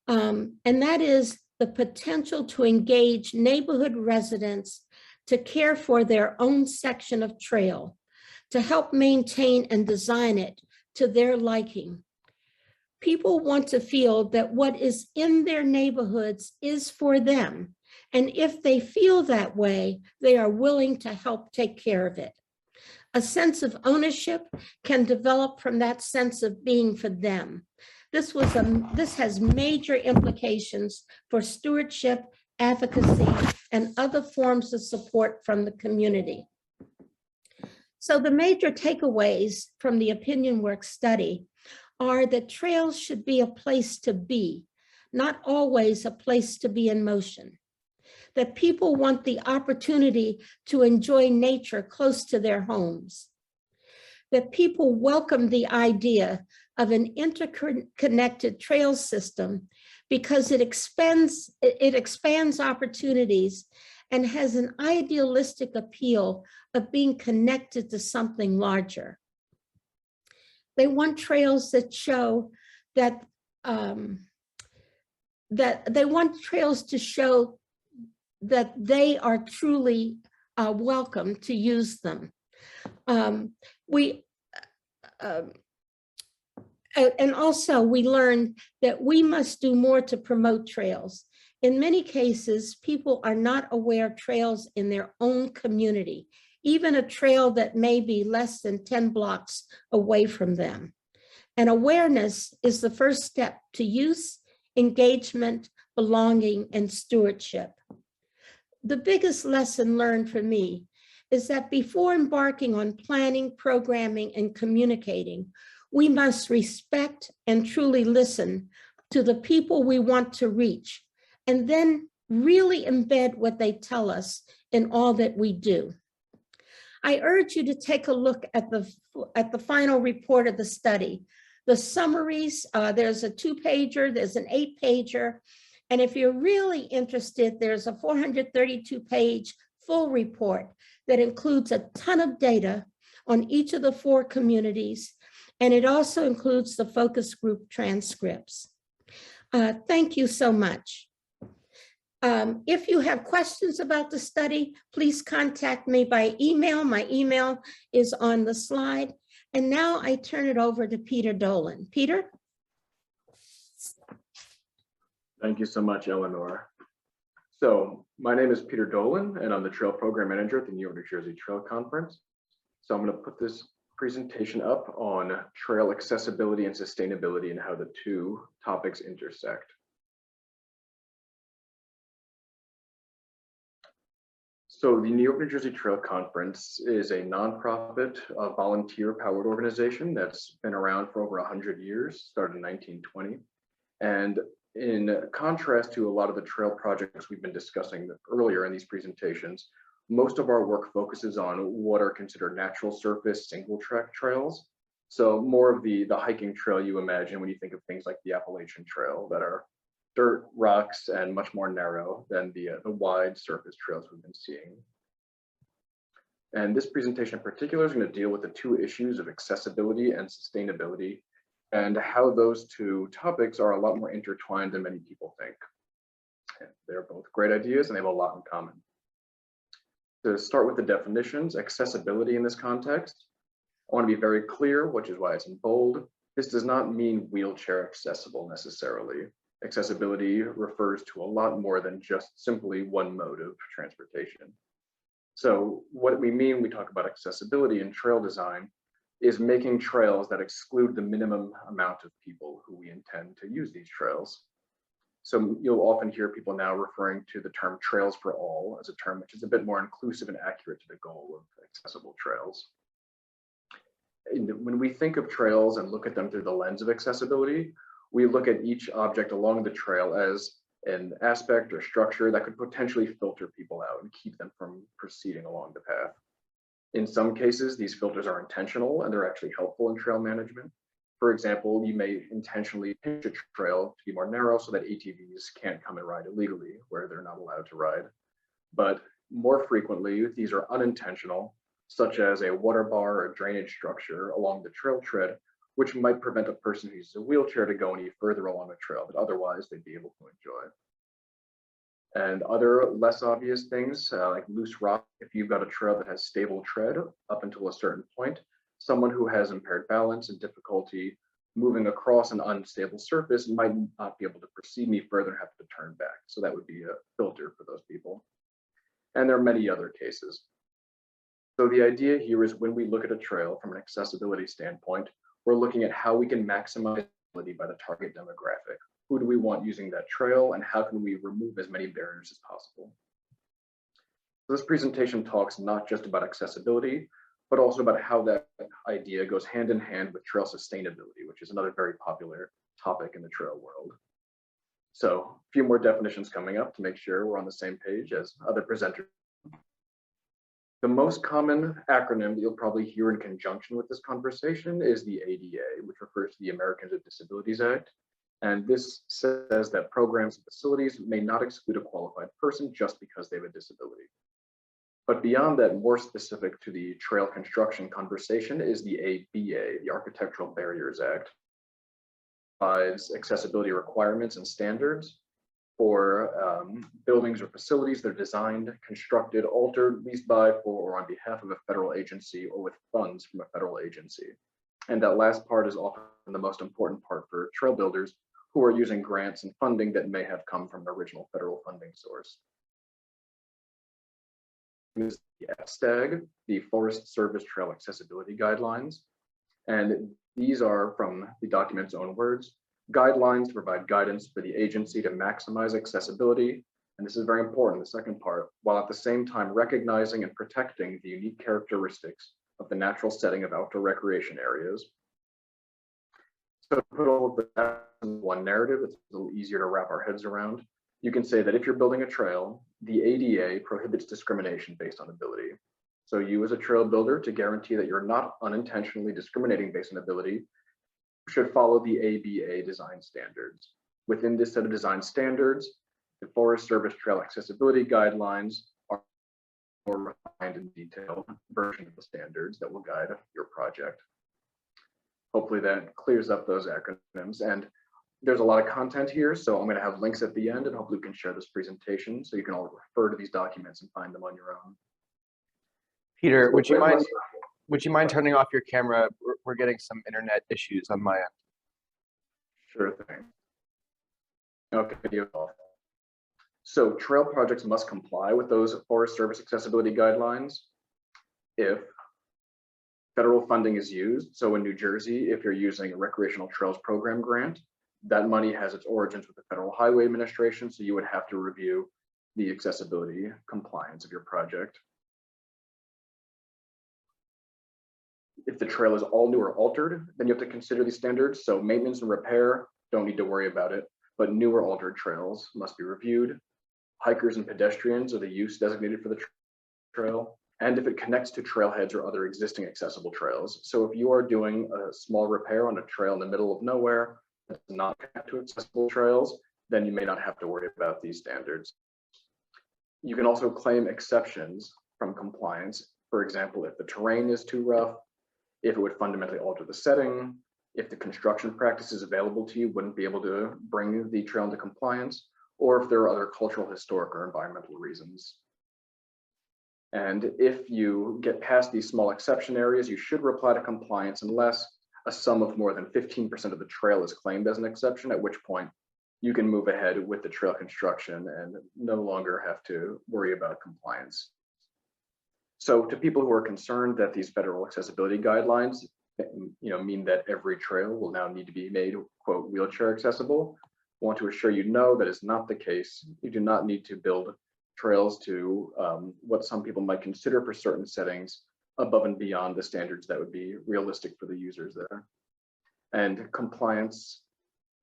and that is the potential to engage neighborhood residents to care for their own section of trail, to help maintain and design it to their liking. People want to feel that what is in their neighborhoods is for them, and if they feel that way, they are willing to help take care of it. A sense of ownership can develop from that sense of being for them. This has major implications for stewardship, advocacy, and other forms of support from the community. So the major takeaways from the opinion work study are that trails should be a place to be, not always a place to be in motion. That people want the opportunity to enjoy nature close to their homes. That people welcome the idea of an interconnected trail system because it expands opportunities and has an idealistic appeal of being connected to something larger. They want trails that show that, they want trails to show that they are truly welcome to use them. And also we learned that we must do more to promote trails. In many cases, people are not aware of trails in their own community, even a trail that may be less than 10 blocks away from them. And awareness is the first step to use, engagement, belonging, and stewardship. The biggest lesson learned for me is that before embarking on planning, programming, and communicating, we must respect and truly listen to the people we want to reach, and then really embed what they tell us in all that we do. I urge you to take a look at the final report of the study. The summaries, there's a 2-pager, there's an 8-pager, and if you're really interested, there's a 432-page full report that includes a ton of data on each of the 4 communities, and it also includes the focus group transcripts. Thank you so much. If you have questions about the study, please contact me by email. My email is on the slide. And now I turn it over to Peter Dolan. Peter? Thank you so much, Eleanor. So my name is Peter Dolan, and I'm the Trail Program Manager at the New York, New Jersey Trail Conference. So I'm going to put this presentation up on trail accessibility and sustainability and how the 2 topics intersect. So the New York, New Jersey Trail Conference is a nonprofit, volunteer-powered organization that's been around for over 100 years, started in 1920. And in contrast to a lot of the trail projects we've been discussing earlier in these presentations, most of our work focuses on what are considered natural surface single track trails. So more of the hiking trail you imagine when you think of things like the Appalachian Trail that are dirt, rocks, and much more narrow than the wide surface trails we've been seeing. And this presentation in particular is going to deal with the 2 issues of accessibility and sustainability, and how those 2 topics are a lot more intertwined than many people think. And they're both great ideas and they have a lot in common. To start with the definitions, accessibility in this context, I want to be very clear, which is why it's in bold. This does not mean wheelchair accessible necessarily. Accessibility refers to a lot more than just simply one mode of transportation. So what we mean when we talk about accessibility in trail design is making trails that exclude the minimum amount of people who we intend to use these trails. So you'll often hear people now referring to the term trails for all as a term which is a bit more inclusive and accurate to the goal of accessible trails. When we think of trails and look at them through the lens of accessibility, we look at each object along the trail as an aspect or structure that could potentially filter people out and keep them from proceeding along the path. In some cases, these filters are intentional and they're actually helpful in trail management. For example, you may intentionally pitch a trail to be more narrow so that ATVs can't come and ride illegally where they're not allowed to ride. But more frequently, these are unintentional, such as a water bar or drainage structure along the trail tread, which might prevent a person who uses a wheelchair to go any further along a trail that otherwise they'd be able to enjoy. And other less obvious things like loose rock, if you've got a trail that has stable tread up until a certain point, someone who has impaired balance and difficulty moving across an unstable surface might not be able to proceed any further and have to turn back. So that would be a filter for those people. And there are many other cases. So the idea here is when we look at a trail from an accessibility standpoint, we're looking at how we can maximize accessibility by the target demographic. Who do we want using that trail and how can we remove as many barriers as possible? So this presentation talks not just about accessibility, but also about how that idea goes hand in hand with trail sustainability, which is another very popular topic in the trail world. So a few more definitions coming up to make sure we're on the same page as other presenters. The most common acronym that you'll probably hear in conjunction with this conversation is the ADA, which refers to the Americans with Disabilities Act. And this says that programs and facilities may not exclude a qualified person just because they have a disability. But beyond that, more specific to the trail construction conversation is the ABA, the Architectural Barriers Act. Provides accessibility requirements and standards for buildings or facilities that are designed, constructed, altered, leased by, for, or on behalf of a federal agency or with funds from a federal agency. And that last part is often the most important part for trail builders who are using grants and funding that may have come from the original federal funding source. This is the FSTAG, the Forest Service Trail Accessibility Guidelines. And these are, from the document's own words, guidelines to provide guidance for the agency to maximize accessibility. And this is very important, the second part, while at the same time recognizing and protecting the unique characteristics of the natural setting of outdoor recreation areas. So to put all of that in one narrative, it's a little easier to wrap our heads around. You can say that if you're building a trail, the ADA prohibits discrimination based on ability. So you as a trail builder, to guarantee that you're not unintentionally discriminating based on ability, should follow the ABA design standards. Within this set of design standards, the Forest Service Trail Accessibility Guidelines are more refined and detailed version of the standards that will guide your project. Hopefully that clears up those acronyms. And there's a lot of content here, so I'm going to have links at the end, and hopefully we can share this presentation so you can all refer to these documents and find them on your own. Peter, would you mind turning off your camera? We're getting some internet issues on my end. Sure thing. Okay, video off. So trail projects must comply with those Forest Service accessibility guidelines if federal funding is used. So in New Jersey, if you're using a recreational trails program grant, that money has its origins with the Federal Highway Administration, so you would have to review the accessibility compliance of your project. If the trail is all new or altered, then you have to consider these standards. So maintenance and repair, don't need to worry about it, but new or altered trails must be reviewed. Hikers and pedestrians are the use designated for the trail. And if it connects to trailheads or other existing accessible trails. So if you are doing a small repair on a trail in the middle of nowhere that does not connect to accessible trails, then you may not have to worry about these standards. You can also claim exceptions from compliance. For example, if the terrain is too rough, if it would fundamentally alter the setting, if the construction practices available to you wouldn't be able to bring the trail into compliance, or if there are other cultural, historic, or environmental reasons. And if you get past these small exception areas, you should reply to compliance unless a sum of more than 15% of the trail is claimed as an exception, at which point you can move ahead with the trail construction and no longer have to worry about compliance. So to people who are concerned that these federal accessibility guidelines mean that every trail will now need to be made, quote, wheelchair accessible, I want to assure you no, that is not the case. You do not need to build trails to what some people might consider for certain settings above and beyond the standards that would be realistic for the users there. And compliance,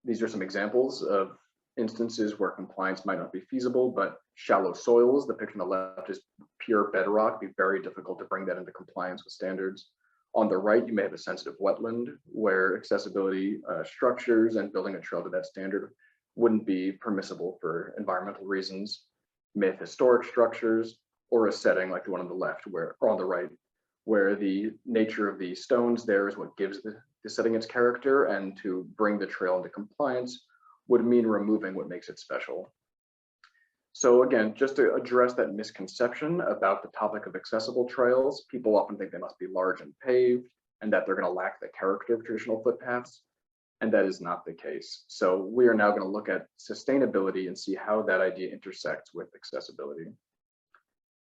these are some examples of instances where compliance might not be feasible, but shallow soils, the picture on the left is pure bedrock, be very difficult to bring that into compliance with standards. On the right, you may have a sensitive wetland where accessibility structures and building a trail to that standard wouldn't be permissible for environmental reasons. You may have historic structures or a setting like the one on the left or on the right, where the nature of the stones there is what gives the setting its character, and to bring the trail into compliance would mean removing what makes it special. So again, just to address that misconception about the topic of accessible trails, people often think they must be large and paved and that they're going to lack the character of traditional footpaths, and that is not the case. So we are now going to look at sustainability and see how that idea intersects with accessibility.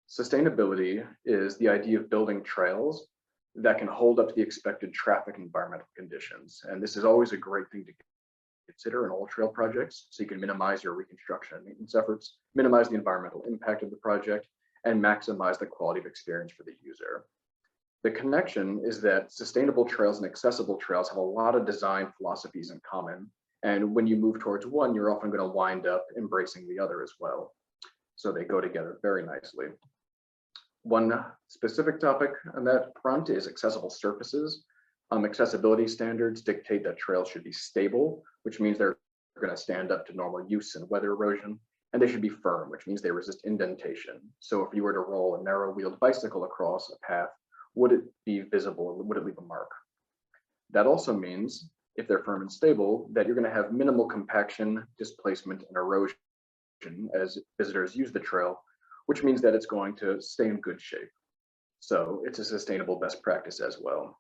Sustainability is the idea of building trails that can hold up to the expected traffic and environmental conditions. And this is always a great thing to consider in all trail projects, so you can minimize your reconstruction and maintenance efforts, minimize the environmental impact of the project, and maximize the quality of experience for the user. The connection is that sustainable trails and accessible trails have a lot of design philosophies in common. And when you move towards one, you're often going to wind up embracing the other as well. So they go together very nicely. One specific topic on that front is accessible surfaces. Accessibility standards dictate that trails should be stable, which means they're going to stand up to normal use and weather erosion. And they should be firm, which means they resist indentation. So if you were to roll a narrow-wheeled bicycle across a path, would it be visible? Would it leave a mark? That also means, if they're firm and stable, that you're going to have minimal compaction, displacement, and erosion as visitors use the trail, which means that it's going to stay in good shape. So it's a sustainable best practice as well.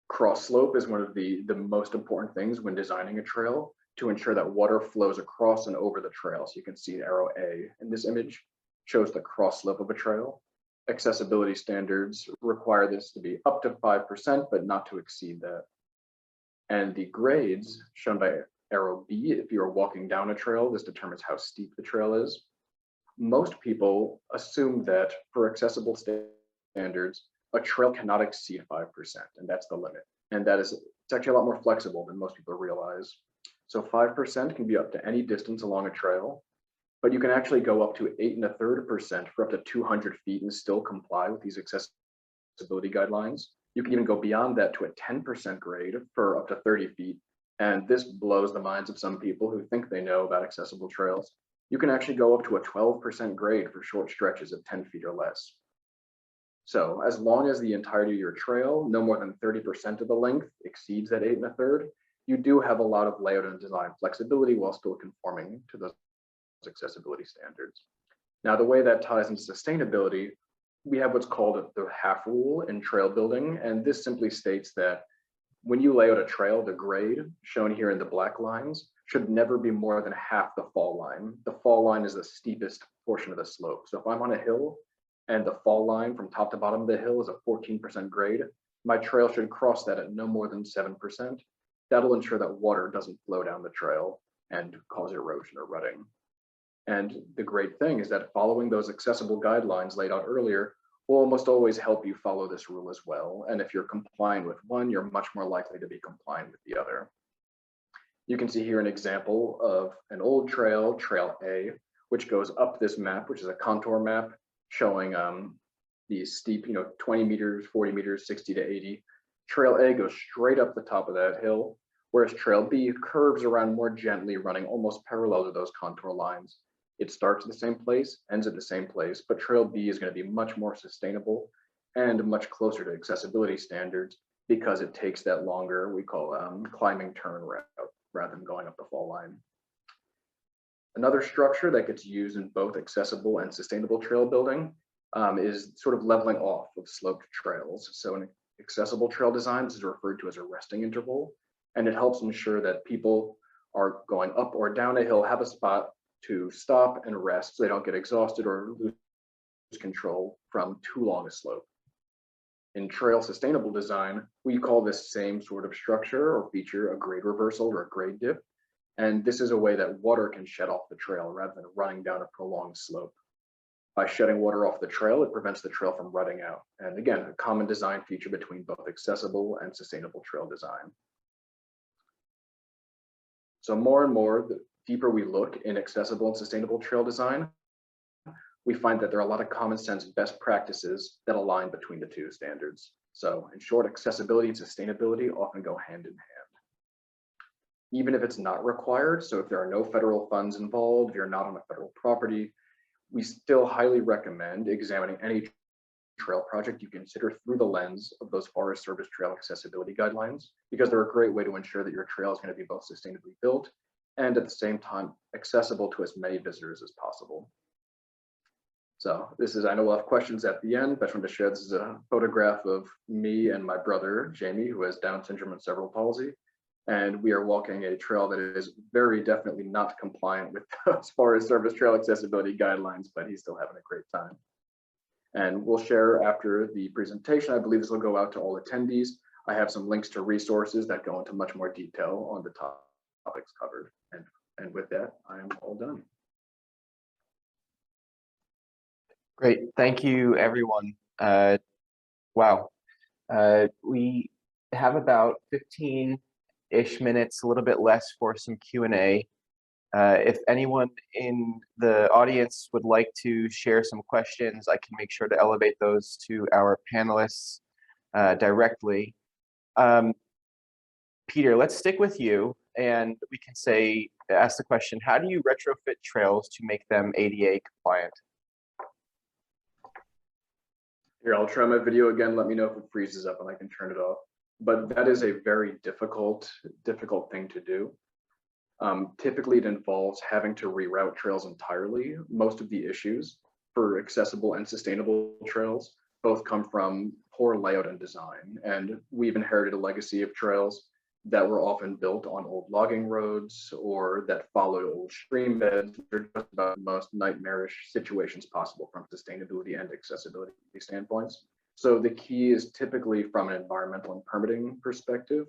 Cross slope is one of the most important things when designing a trail, to ensure that water flows across and over the trail. So you can see arrow A in this image shows the cross slope of a trail. Accessibility standards require this to be up to 5%, but not to exceed that. And the grades shown by arrow B, if you are walking down a trail, this determines how steep the trail is. Most people assume that for accessible standards, a trail cannot exceed 5%, and that's the limit. And that is, it's actually a lot more flexible than most people realize. So 5% can be up to any distance along a trail, but you can actually go up to 8 1/3% for up to 200 feet and still comply with these accessibility guidelines. You can even go beyond that to a 10% grade for up to 30 feet. And this blows the minds of some people who think they know about accessible trails. You can actually go up to a 12% grade for short stretches of 10 feet or less. So as long as the entirety of your trail, no more than 30% of the length, exceeds that 8 1/3, you do have a lot of layout and design flexibility while still conforming to those accessibility standards. Now, the way that ties into sustainability, we have what's called the half rule in trail building. And this simply states that when you lay out a trail, the grade shown here in the black lines should never be more than half the fall line. The fall line is the steepest portion of the slope. So if I'm on a hill and the fall line from top to bottom of the hill is a 14% grade, my trail should cross that at no more than 7%. That'll ensure that water doesn't flow down the trail and cause erosion or rutting. And the great thing is that following those accessible guidelines laid out earlier will almost always help you follow this rule as well. And if you're compliant with one, you're much more likely to be compliant with the other. You can see here an example of an old trail, Trail A, which goes up this map, which is a contour map showing these steep, 20 meters, 40 meters, 60 to 80. Trail A goes straight up the top of that hill, whereas Trail B curves around more gently, running almost parallel to those contour lines. It starts at the same place, ends at the same place, but Trail B is going to be much more sustainable and much closer to accessibility standards because it takes that longer, we call climbing turn route rather than going up the fall line. Another structure that gets used in both accessible and sustainable trail building is sort of leveling off of sloped trails. So in accessible trail design, this is referred to as a resting interval, and it helps ensure that people are going up or down a hill have a spot to stop and rest so they don't get exhausted or lose control from too long a slope. In trail sustainable design, we call this same sort of structure or feature a grade reversal or a grade dip. And this is a way that water can shed off the trail rather than running down a prolonged slope. By shedding water off the trail, it prevents the trail from rutting out. And again, a common design feature between both accessible and sustainable trail design. So more and more, the deeper we look in accessible and sustainable trail design, we find that there are a lot of common sense best practices that align between the two standards. So in short, accessibility and sustainability often go hand in hand. Even if it's not required, so if there are no federal funds involved, if you're not on a federal property, we still highly recommend examining any trail project you consider through the lens of those Forest Service trail accessibility guidelines, because they're a great way to ensure that your trail is going to be both sustainably built and at the same time accessible to as many visitors as possible. So this is, I know we'll have questions at the end, but I just wanted to share, this is a photograph of me and my brother, Jamie, who has Down syndrome and cerebral palsy. And we are walking a trail that is very definitely not compliant with as far as Forest Trail accessibility guidelines, but he's still having a great time. And we'll share after the presentation. I believe this will go out to all attendees. I have some links to resources that go into much more detail on the topics covered. And with that, I am all done. Great, thank you everyone. Wow. We have about 15-ish minutes, a little bit less for some Q&A. If anyone in the audience would like to share some questions, I can make sure to elevate those to our panelists directly. Peter, let's stick with you, and we can ask the question, how do you retrofit trails to make them ADA compliant? Here, I'll try my video again. Let me know if it freezes up and I can turn it off. But that is a very difficult thing to do. Typically, it involves having to reroute trails entirely. Most of the issues for accessible and sustainable trails both come from poor layout and design. And we've inherited a legacy of trails that were often built on old logging roads or that followed old stream beds. They're just about the most nightmarish situations possible from sustainability and accessibility standpoints. So the key is typically from an environmental and permitting perspective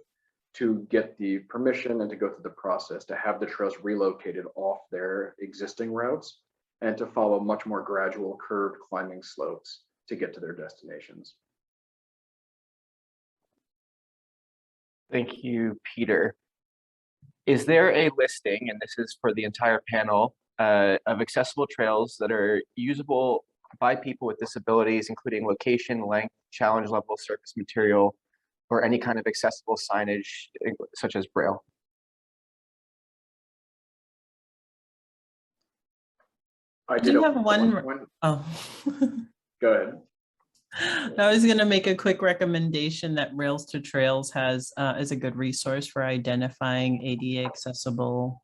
to get the permission and to go through the process to have the trails relocated off their existing routes and to follow much more gradual curved climbing slopes to get to their destinations. Thank you, Peter. Is there a listing, and this is for the entire panel, of accessible trails that are usable by people with disabilities, including location, length, challenge level, surface material, or any kind of accessible signage, such as Braille? I do have one. Oh. Go ahead. I was going to make a quick recommendation that Rails to Trails is a good resource for identifying ADA accessible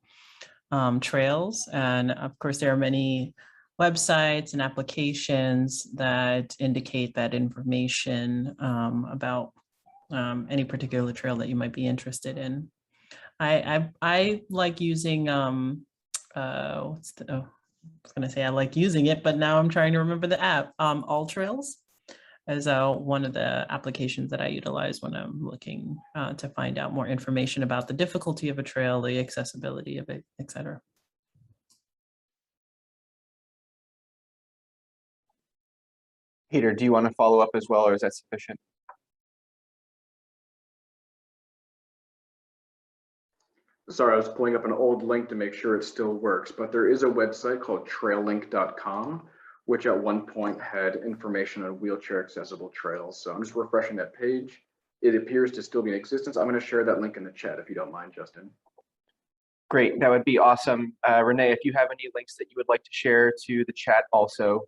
trails. And of course, there are many websites and applications that indicate that information about any particular trail that you might be interested in. I like using, I was going to say I like using it, but now I'm trying to remember the app, All Trails, as one of the applications that I utilize when I'm looking to find out more information about the difficulty of a trail, the accessibility of it, et cetera. Peter, do you want to follow up as well, or is that sufficient? Sorry, I was pulling up an old link to make sure it still works, but there is a website called traillink.com, which at one point had information on wheelchair accessible trails. So I'm just refreshing that page. It appears to still be in existence. I'm going to share that link in the chat if you don't mind, Justin. Great, that would be awesome. Renae, if you have any links that you would like to share to the chat also.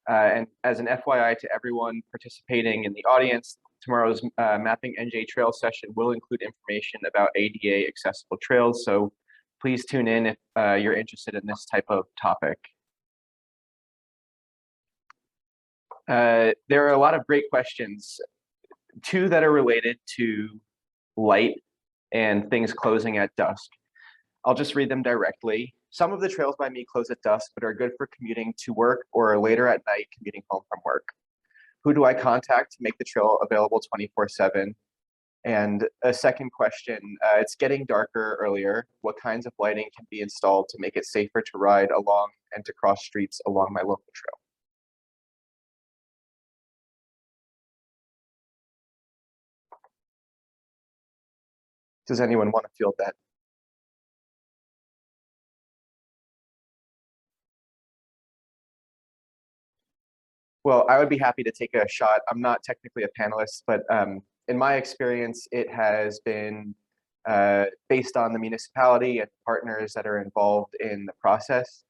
And as an FYI to everyone participating in the audience, tomorrow's Mapping NJ Trail session will include information about ADA accessible trails. So please tune in if you're interested in this type of topic. There are a lot of great questions, two that are related to light and things closing at dusk. I'll just read them directly. Some of the trails by me close at dusk, but are good for commuting to work or later at night commuting home from work. Who do I contact to make the trail available 24/7? And a second question, it's getting darker earlier. What kinds of lighting can be installed to make it safer to ride along and to cross streets along my local trail? Does anyone want to field that? Well, I would be happy to take a shot. I'm not technically a panelist, but in my experience, it has been based on the municipality and partners that are involved in the process.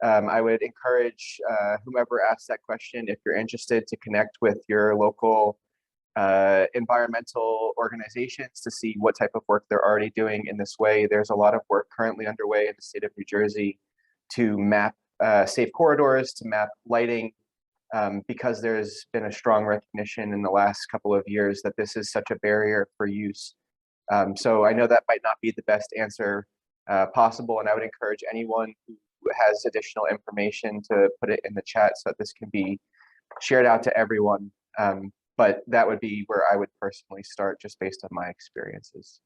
I would encourage whomever asks that question, if you're interested, to connect with your local environmental organizations to see what type of work they're already doing in this way. There's a lot of work currently underway in the state of New Jersey to map safe corridors, to map lighting, because there's been a strong recognition in the last couple of years that this is such a barrier for use. So I know that might not be the best answer possible, and I would encourage anyone who has additional information to put it in the chat so that this can be shared out to everyone. But that would be where I would personally start, just based on my experiences.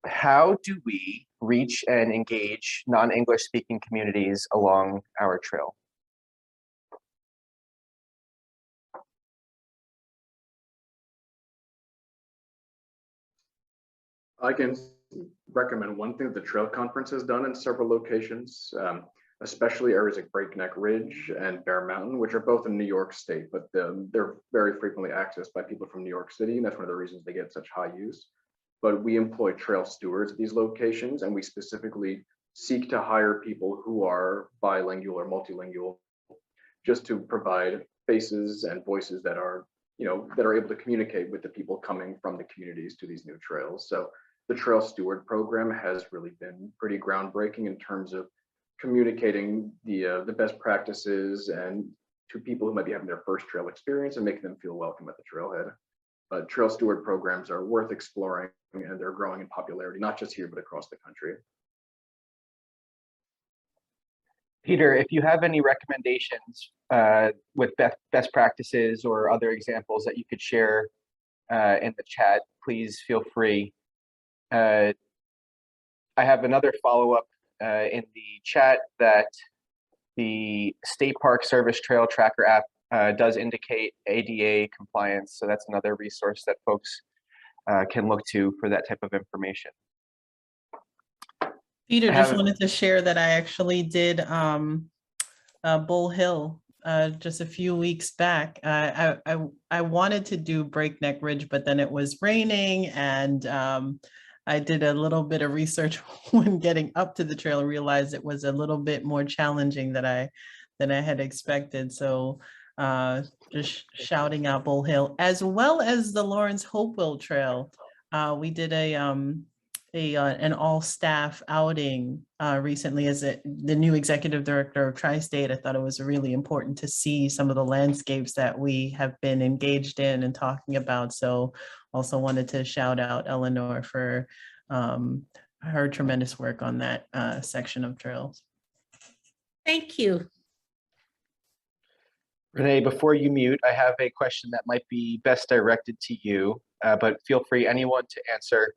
how do we reach and engage non-English speaking communities along our trail? I can recommend one thing that the Trail Conference has done in several locations, especially areas like Breakneck Ridge and Bear Mountain, which are both in New York State, but they're very frequently accessed by people from New York City, and that's one of the reasons they get such high use. But we employ trail stewards at these locations, and we specifically seek to hire people who are bilingual or multilingual, just to provide faces and voices that are, that are able to communicate with the people coming from the communities to these new trails. So the Trail Steward program has really been pretty groundbreaking in terms of communicating the best practices and to people who might be having their first trail experience and making them feel welcome at the trailhead. Trail Steward programs are worth exploring, and they're growing in popularity, not just here, but across the country. Peter, if you have any recommendations with best practices or other examples that you could share in the chat, please feel free. I have another follow-up in the chat that the State Park Service Trail Tracker app does indicate ADA compliance. So that's another resource that folks can look to for that type of information. Peter, just wanted to share that I actually did Bull Hill just a few weeks back. I wanted to do Breakneck Ridge, but then it was raining, and I did a little bit of research when getting up to the trail and realized it was a little bit more challenging than I had expected. So just shouting out Bull Hill, as well as the Lawrence Hopewell Trail. We did an all-staff outing recently as the new executive director of Tri-State. I thought it was really important to see some of the landscapes that we have been engaged in and talking about. So also wanted to shout out Eleanor for her tremendous work on that section of trails. Thank you. Renae, before you mute, I have a question that might be best directed to you, but feel free, anyone, to answer.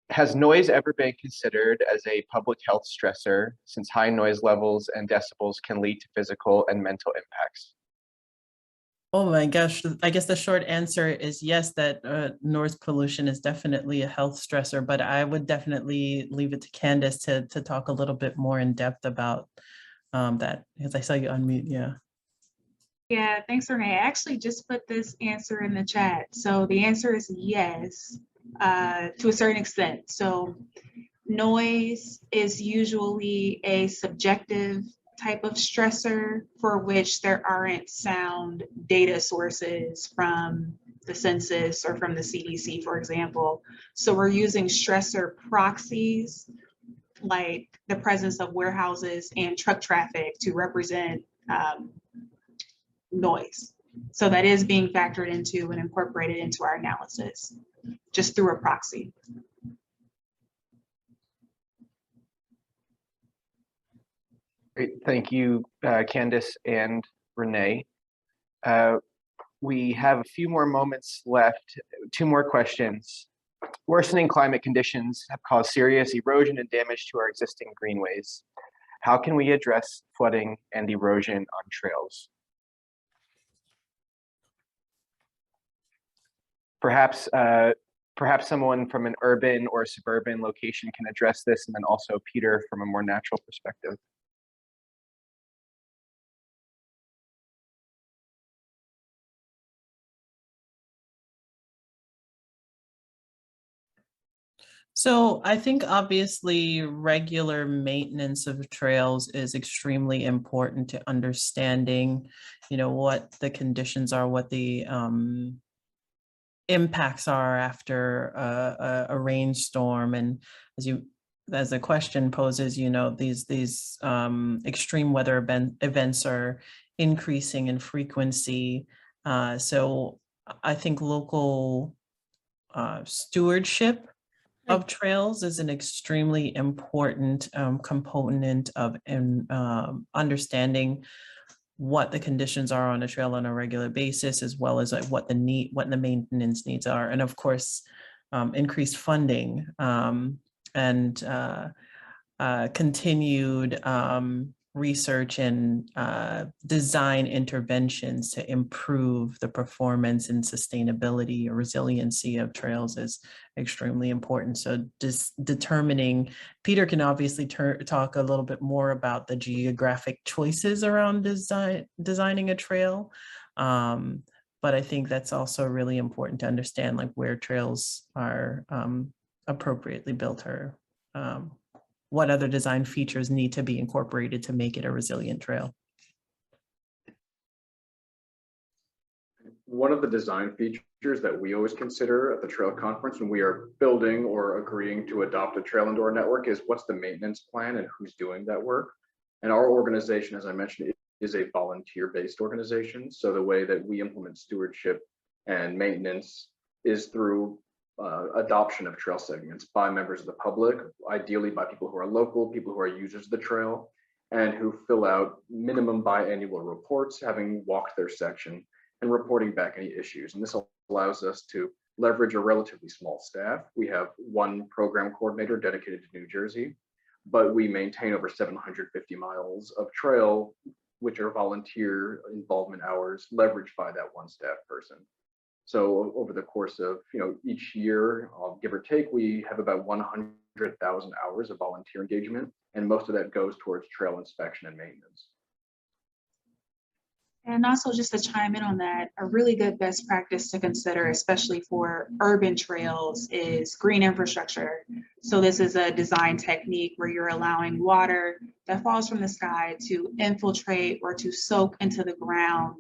Has noise ever been considered as a public health stressor, since high noise levels and decibels can lead to physical and mental impacts? Oh my gosh, I guess the short answer is yes, that noise pollution is definitely a health stressor, but I would definitely leave it to Kandyce to talk a little bit more in depth about that, because I saw you unmute. Yeah. Yeah, thanks, Renae. I actually just put this answer in the chat. So the answer is yes, to a certain extent. So noise is usually a subjective type of stressor for which there aren't sound data sources from the census or from the CDC, for example. So we're using stressor proxies like the presence of warehouses and truck traffic to represent noise. So that is being factored into and incorporated into our analysis, just through a proxy. Great, thank you, Kandyce and Renae. We have a few more moments left. 2 more questions. Worsening climate conditions have caused serious erosion and damage to our existing greenways. How can we address flooding and erosion on trails? Perhaps someone from an urban or suburban location can address this, and then also Peter from a more natural perspective. So I think obviously regular maintenance of trails is extremely important to understanding, what the conditions are, what the impacts are after a rainstorm. And as the question poses, these extreme weather events are increasing in frequency. So I think local stewardship of trails is an extremely important component of understanding what the conditions are on a trail on a regular basis, as well as what the maintenance needs are. And of course, increased funding and continued research and design interventions to improve the performance and sustainability or resiliency of trails is extremely important. So just determining, Peter can obviously talk a little bit more about the geographic choices around designing a trail. But I think that's also really important to understand, like where trails are appropriately built, or what other design features need to be incorporated to make it a resilient trail. One of the design features that we always consider at the trail conference when we are building or agreeing to adopt a trail indoor network is what's the maintenance plan and who's doing that work. And our organization, as I mentioned, is a volunteer-based organization. So the way that we implement stewardship and maintenance is through adoption of trail segments by members of the public, ideally by people who are local, people who are users of the trail, and who fill out minimum biannual reports, having walked their section and reporting back any issues. And this allows us to leverage a relatively small staff. We have one program coordinator dedicated to New Jersey, but we maintain over 750 miles of trail, which are volunteer involvement hours leveraged by that one staff person. So over the course of each year, give or take, we have about 100,000 hours of volunteer engagement, and most of that goes towards trail inspection and maintenance. And also, just to chime in on that, a really good best practice to consider, especially for urban trails, is green infrastructure. So this is a design technique where you're allowing water that falls from the sky to infiltrate or to soak into the ground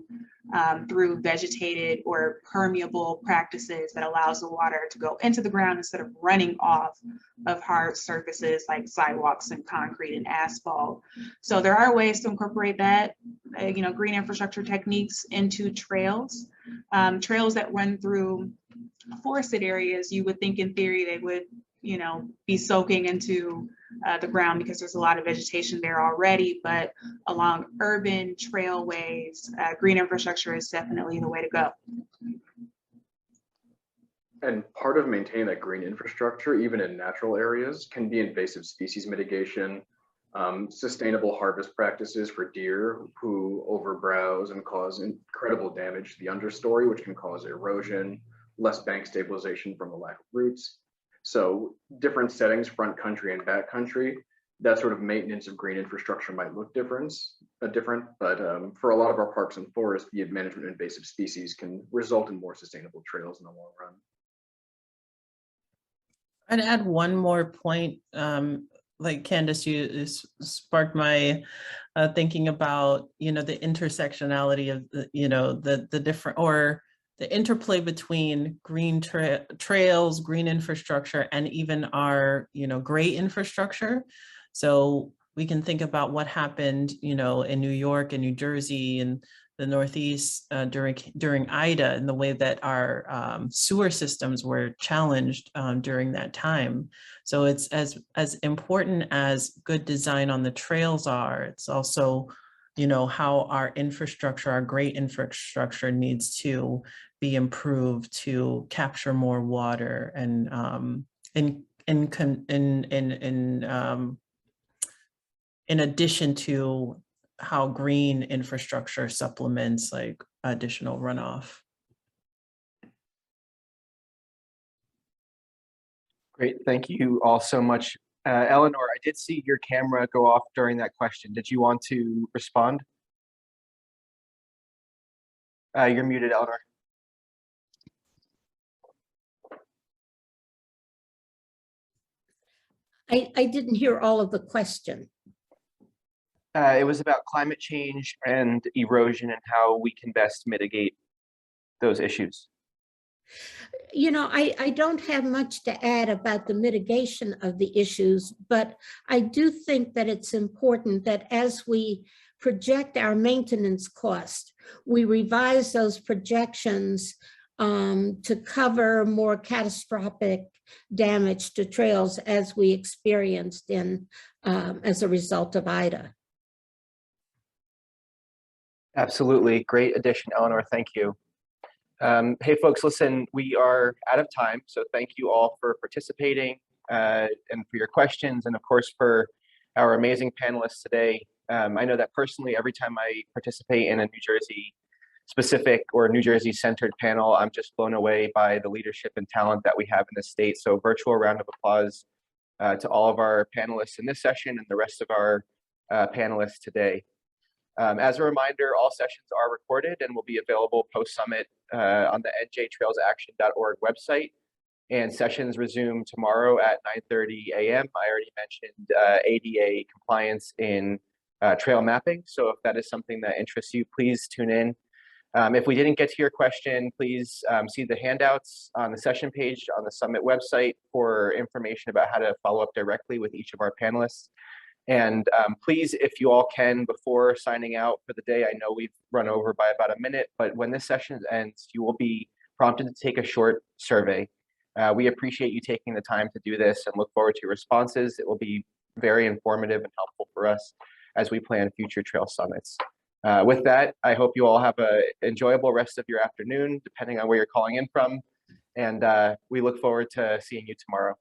through vegetated or permeable practices that allows the water to go into the ground instead of running off of hard surfaces like sidewalks and concrete and asphalt. So there are ways to incorporate that, green infrastructure techniques into trails. Trails that run through forested areas, you would think in theory they would be soaking into the ground because there's a lot of vegetation there already, but along urban trailways, green infrastructure is definitely the way to go. And part of maintaining that green infrastructure, even in natural areas, can be invasive species mitigation, sustainable harvest practices for deer who overbrowse and cause incredible damage to the understory, which can cause erosion, less bank stabilization from a lack of roots. So different settings, front country and back country, that sort of maintenance of green infrastructure might look different, but for a lot of our parks and forests, the management of invasive species can result in more sustainable trails in the long run. I'd add one more point. Like Kandyce, you sparked my thinking about, the intersectionality of the different, or the interplay between green trails, green infrastructure, and even our, gray infrastructure. So we can think about what happened, in New York and New Jersey and the Northeast during Ida, and the way that our sewer systems were challenged during that time. So it's as important as good design on the trails are, it's also, how our infrastructure, our great infrastructure, needs to be improved to capture more water, and in addition to how green infrastructure supplements like additional runoff. Great, thank you all so much. Eleanor, I did see your camera go off during that question. Did you want to respond? You're muted, Eleanor. I didn't hear all of the question. It was about climate change and erosion and how we can best mitigate those issues. I don't have much to add about the mitigation of the issues, but I do think that it's important that as we project our maintenance cost, we revise those projections to cover more catastrophic damage to trails as we experienced as a result of Ida. Absolutely. Great addition, Eleanor. Thank you. Hey, folks, listen, we are out of time. So thank you all for participating. and for your questions, and of course for our amazing panelists today. I know that personally, every time I participate in a New Jersey specific or New Jersey centered panel, I'm just blown away by the leadership and talent that we have in the state. So virtual round of applause to all of our panelists in this session and the rest of our panelists today. As a reminder, all sessions are recorded and will be available post-summit on the njtrailsaction.org website. And sessions resume tomorrow at 9:30 a.m. I already mentioned ADA compliance in trail mapping. So if that is something that interests you, please tune in. If we didn't get to your question, please see the handouts on the session page on the Summit website for information about how to follow up directly with each of our panelists. And please, if you all can, before signing out for the day, I know we've run over by about a minute, but when this session ends, you will be prompted to take a short survey. We appreciate you taking the time to do this and look forward to your responses. It will be very informative and helpful for us as we plan future trail summits. With that, I hope you all have an enjoyable rest of your afternoon, depending on where you're calling in from. And we look forward to seeing you tomorrow.